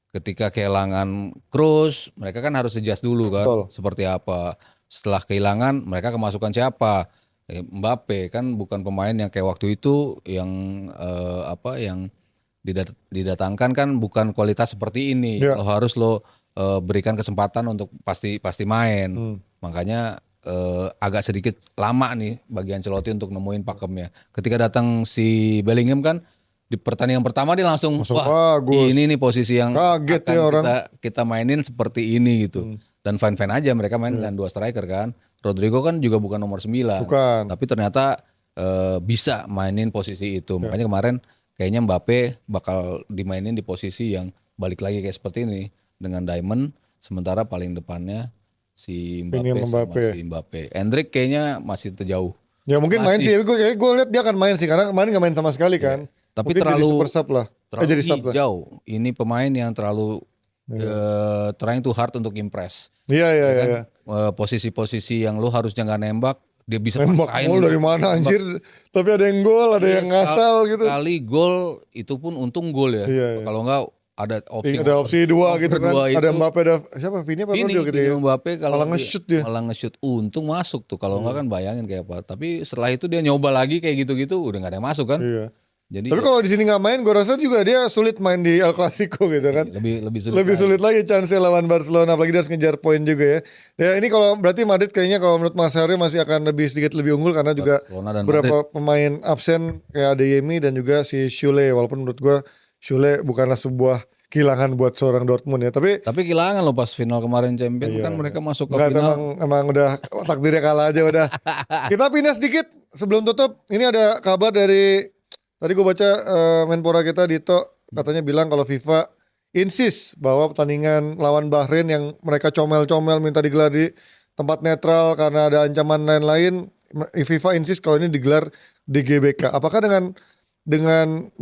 Ketika kehilangan Kroos mereka kan harus adjust dulu kan. Betul. Seperti apa. Setelah kehilangan mereka kemasukan siapa? Mbappe kan bukan pemain yang kayak waktu itu yang yang didatangkan kan bukan kualitas seperti ini. Lo harus berikan kesempatan untuk pasti main. Makanya agak sedikit lama nih bagi Ancelotti untuk nemuin pakemnya. Ketika datang si Bellingham kan di pertandingan pertama dia langsung wah bagus. Ini nih posisi yang kaget akan ya orang. kita mainin seperti ini gitu. Dan fine-fine aja mereka main dengan 2 striker kan. Rodrigo kan juga bukan nomor 9. Bukan. Tapi ternyata bisa mainin posisi itu. Makanya kemarin kayaknya Mbappe bakal dimainin di posisi yang balik lagi kayak seperti ini dengan Diamond, sementara paling depannya si Mbappe. Endrick kayaknya masih terjauh. Ya mungkin main sih, gue lihat dia akan main sih karena kemarin gak main sama sekali kan. Tapi mungkin terlalu jadi super sub lah. Terlalu hijau. Ini pemain yang terlalu trying too hard untuk impress. Iya. Posisi-posisi yang lu harusnya nggak nembak, dia bisa nembak gol dari mana anjir. Tapi ada yang gol, ada yang ngasal gitu. Sekali gol itu pun untung gol ya. Iya. Kalau nggak ada opsi 2 gitu kan. Ada Mbappe, ada siapa? Vini apa Rodrigo gitu ya. Mbappe kalau malah nge-shoot dia. Malah nge-shoot untung masuk tuh. Kalau nggak kan bayangin kayak apa. Tapi setelah itu dia nyoba lagi kayak gitu-gitu udah nggak ada yang masuk kan. Iya. Jadi tapi kalau di sini nggak main, gue rasa juga dia sulit main di El Clasico gitu kan. Lebih sulit lagi chance lawan Barcelona, apalagi dia harus ngejar poin juga ya. Ya ini kalau berarti Madrid kayaknya kalau menurut Mas Heri masih akan sedikit lebih unggul karena juga beberapa pemain absen kayak Adeyemi dan juga si Schüle. Walaupun menurut gue Schüle bukanlah sebuah kehilangan buat seorang Dortmund ya. Tapi kehilangan loh pas final kemarin Champions kan mereka masuk ke final. Emang udah takdirnya kalah aja udah. Kita pindah sedikit sebelum tutup. Ini ada kabar dari tadi gue baca Menpora kita Dito katanya bilang kalau FIFA insist bahwa pertandingan lawan Bahrain yang mereka comel-comel minta digelar di tempat netral karena ada ancaman lain-lain, FIFA insist kalau ini digelar di GBK. Apakah dengan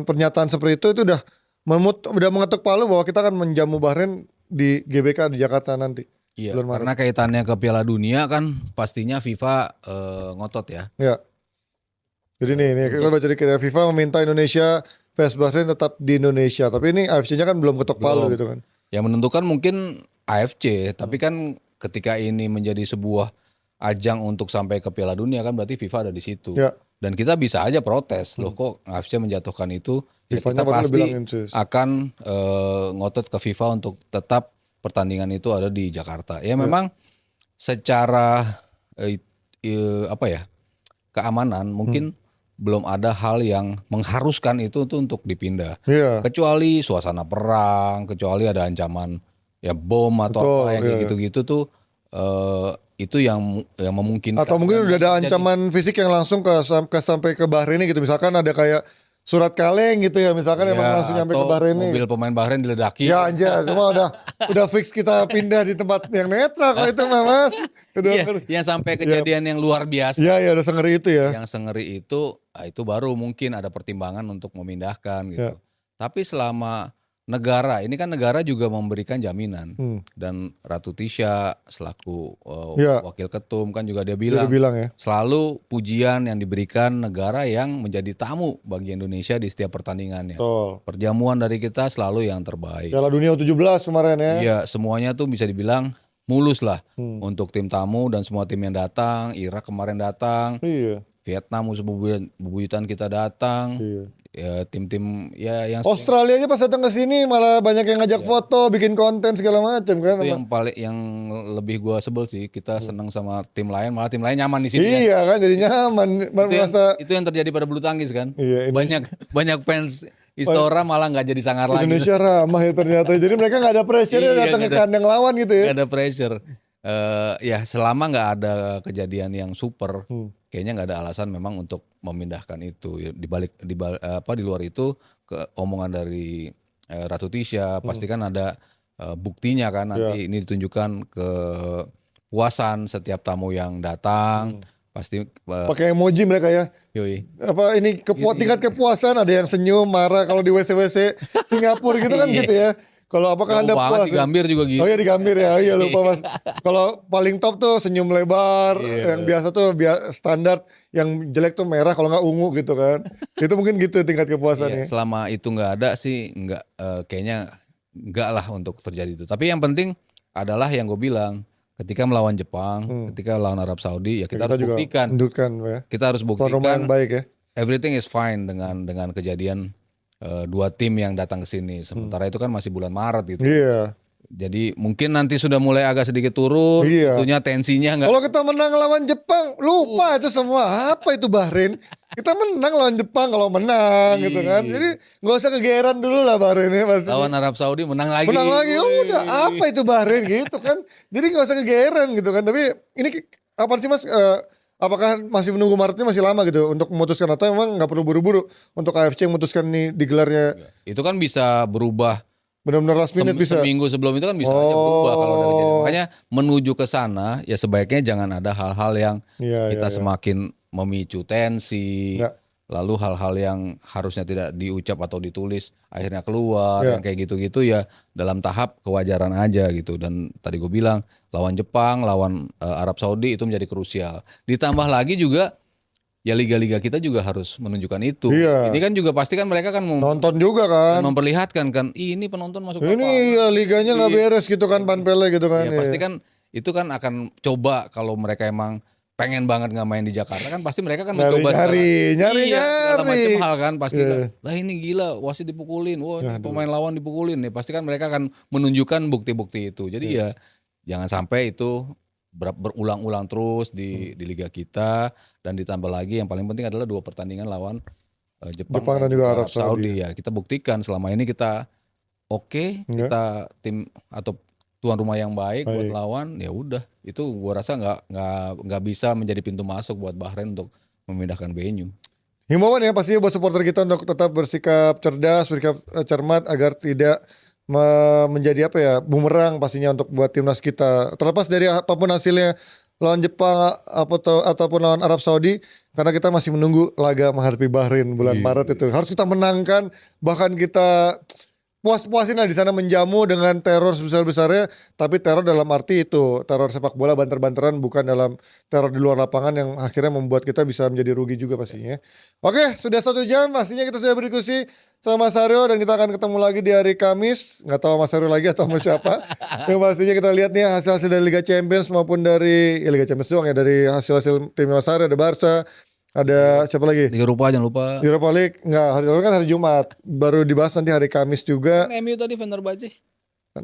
pernyataan seperti itu udah mengetuk palu bahwa kita akan menjamu Bahrain di GBK di Jakarta nanti? Iya, karena kaitannya ke Piala Dunia kan pastinya FIFA ngotot ya. Iya. Jadi nih kita baca di FIFA meminta Indonesia vs Bahrain tetap di Indonesia. Tapi ini AFC-nya kan belum ketok palu gitu kan. Yang menentukan mungkin AFC, tapi kan ketika ini menjadi sebuah ajang untuk sampai ke Piala Dunia kan berarti FIFA ada di situ. Ya. Dan kita bisa aja protes, loh kok AFC menjatuhkan itu. Ya kita pasti akan ngotot ke FIFA untuk tetap pertandingan itu ada di Jakarta. Ya memang secara keamanan mungkin belum ada hal yang mengharuskan itu tuh untuk dipindah. Kecuali suasana perang, kecuali ada ancaman ya bom atau apa yang kayak gitu-gitu tuh itu yang memungkinkan. Atau mungkin udah ada ancaman fisik yang langsung sampai ke Bahrain gitu. Misalkan ada kayak surat kaleng gitu ya, misalkan emang langsung nyampe ke Bahrain nih. Mobil pemain Bahrain diledaki. Ya anjir, cuma udah fix kita pindah di tempat yang netral kalau itu mah Mas. Yang sampai kejadian yang luar biasa. Iya, udah sengeri itu ya. Yang sengeri itu baru mungkin ada pertimbangan untuk memindahkan gitu. Tapi selama negara, ini kan negara juga memberikan jaminan. Hmm. Dan Ratu Tisha selaku Ya. wakil ketum kan juga dia Dia udah bilang bilang ya. selalu pujian yang diberikan negara yang menjadi tamu bagi Indonesia di setiap pertandingannya. Betul. Perjamuan dari kita selalu yang terbaik. Piala Dunia U17 kemarin ya. Iya, semuanya tuh bisa dibilang mulus lah Hmm. untuk tim tamu dan semua tim yang datang. Irak kemarin datang, Iya. Vietnam musuh bebuyutan kita datang. Iya. Ya, tim-tim ya yang Australia aja pas datang ke sini malah banyak yang ngajak foto, bikin konten segala macam kan. itu yang lebih gua sebel sih. Kita senang sama tim lain, malah tim lain nyaman di sini kan. Iya kan jadi nyaman. Merasa Itu yang terjadi pada bulu tangkis kan. iya, Banyak fans Istora malah nggak jadi sangar lagi. Indonesia ramah ya ternyata. Jadi mereka nggak ada pressure Iya, datang ke nggak ada. kandang lawan gitu ya. Nggak ada pressure. Ya selama nggak ada kejadian yang super, kayaknya nggak ada alasan memang untuk memindahkan itu. Di luar itu ke omongan dari Ratu Tisha pasti kan ada buktinya kan nanti ini ditunjukkan ke puasan setiap tamu yang datang pasti Pakai emoji mereka ya. yoi. Apa ini tingkat kepuasan, ada yang senyum, marah kalau di WC Singapura gitu kan gitu ya. Kalau apakah Jauh Anda banget puas? di Gambir juga gitu. Oh ya di Gambir ya. Oh iya lupa Mas. Kalau paling top tuh senyum lebar, yang biasa tuh standar, yang jelek tuh merah kalau nggak ungu gitu kan. Itu mungkin gitu tingkat Iya, kepuasannya. selama itu nggak ada sih nggak kayaknya nggak lah untuk terjadi itu. Tapi yang penting adalah yang gue bilang ketika melawan Jepang, ketika lawan Arab Saudi ya kita harus juga buktikan. tunjukkan ya. Kita harus Tuan rumah yang buktikan baik ya. everything is fine dengan kejadian dua tim yang datang ke sini. Sementara itu kan masih bulan Maret gitu. Iya. Jadi mungkin nanti sudah mulai agak sedikit turun, Iya. tentunya tensinya nggak. Kalau kita menang lawan Jepang, lupa itu semua. Apa itu Bahrain? Kita menang lawan Jepang kalau menang gitu kan. Jadi nggak usah kegeeran dulu lah Bahrain ya pasti. Lawan Arab Saudi menang lagi. Menang lagi, Wih. udah apa itu Bahrain gitu kan. Jadi nggak usah kegeeran gitu kan. Tapi ini apa sih Mas? Apakah masih menunggu Maretnya masih lama gitu untuk memutuskan atau memang nggak perlu buru-buru untuk AFC yang memutuskan nih digelarnya Itu kan bisa berubah. benar-benar last minute bisa. Seminggu sebelum itu kan bisa aja berubah kalau ada kejadian. Makanya menuju ke sana ya sebaiknya jangan ada hal-hal yang Iya, kita iya. semakin memicu tensi. Ya. Lalu hal-hal yang harusnya tidak diucap atau ditulis akhirnya keluar Ya. yang kayak gitu-gitu ya dalam tahap kewajaran aja gitu. Dan tadi gue bilang lawan Jepang, lawan Arab Saudi itu menjadi krusial. Ditambah lagi juga ya liga-liga kita juga harus menunjukkan itu. Iya. Ini kan juga pasti kan mereka kan Nonton juga kan. memperlihatkan kan ini penonton masuk Ini berapa. ya liganya nggak beres gitu kan panpelnya gitu kan. Ya pasti kan itu kan akan coba kalau mereka emang pengen banget nggak main di Jakarta kan pasti mereka kan mencoba nyari segala macam hal kan pasti Iya. lah ini gila wasit dipukulin, wah ini pemain lawan dipukulin nih pasti kan mereka akan menunjukkan bukti-bukti itu. Jadi ya jangan sampai itu berulang-ulang terus di liga kita dan ditambah lagi yang paling penting adalah 2 pertandingan lawan Jepang dan juga Arab Saudi ya. Kita buktikan selama ini kita oke, kita tim atau tuan rumah yang baik buat lawan ya udah itu gua rasa nggak bisa menjadi pintu masuk buat Bahrain untuk memindahkan venue. Himbauan ya pastinya buat supporter kita untuk tetap bersikap cerdas, bersikap cermat agar tidak menjadi apa ya bumerang pastinya untuk buat timnas kita. Terlepas dari apapun hasilnya lawan Jepang ataupun lawan Arab Saudi, karena kita masih menunggu laga menghadapi Bahrain bulan Maret itu. Harus kita menangkan, bahkan kita puas-puasin lah di sana menjamu dengan teror sebesar-besarnya, tapi teror dalam arti itu teror sepak bola banter-banteran, bukan dalam teror di luar lapangan yang akhirnya membuat kita bisa menjadi rugi juga pastinya. Oke, sudah 1 jam pastinya kita sudah berdiskusi sama Mas Aryo dan kita akan ketemu lagi di hari Kamis. Nggak tahu Mas Aryo lagi atau sama siapa. Yang pastinya kita lihat nih hasil-hasil dari Liga Champions maupun dari Liga Champions doang ya, dari hasil-hasil tim Mas Aryo, ada Barca, ada siapa lagi? Liga Eropa jangan lupa. Europa League nggak, hari lalu kan hari Jumat, baru dibahas nanti hari Kamis juga. Kan MU tadi Fenerbahce.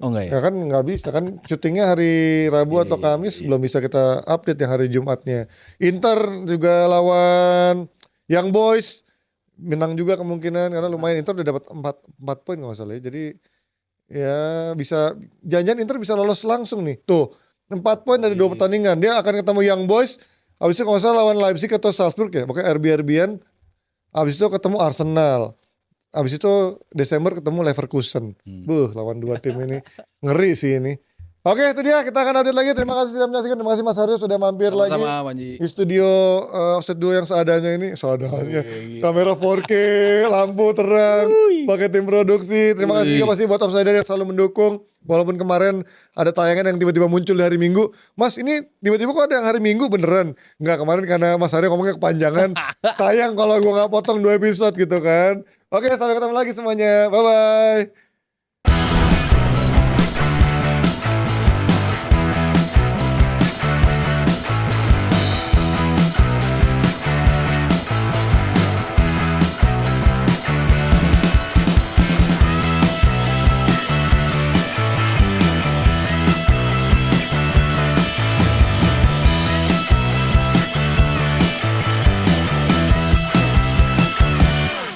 Oh enggak ya? Ya kan nggak bisa kan, syutingnya hari Rabu atau Kamis, belum bisa kita update yang hari Jumatnya. Inter juga lawan Young Boys, menang juga kemungkinan karena lumayan Inter udah dapat 4 poin nggak masalah ya. Jadi ya bisa, jangan-jangan Inter bisa lolos langsung nih. Tuh 4 poin dari 2 pertandingan. Dia akan ketemu Young Boys. Abis itu kalau nggak salah lawan Leipzig atau Salzburg ya, pokoknya RB-RB-an. Abis itu ketemu Arsenal. Abis itu Desember ketemu Leverkusen. Lawan 2 tim ini ngeri sih ini. Oke, itu dia. Kita akan update lagi. Terima kasih sudah menyaksikan. Terima kasih Mas Haryo sudah mampir lagi Sama-sama Panji. di studio Offset Duo yang seadanya ini. Seadanya. Kamera 4K, lampu terang, pakai tim produksi. Terima kasih juga pasti buat Offsider yang selalu mendukung. Walaupun kemarin ada tayangan yang tiba-tiba muncul di hari Minggu. Mas, ini tiba-tiba kok ada yang hari Minggu beneran? Enggak, kemarin karena Mas Haryo ngomongnya kepanjangan. Sayang kalau gua nggak potong 2 episode gitu kan. Oke, sampai ketemu lagi semuanya. Bye-bye.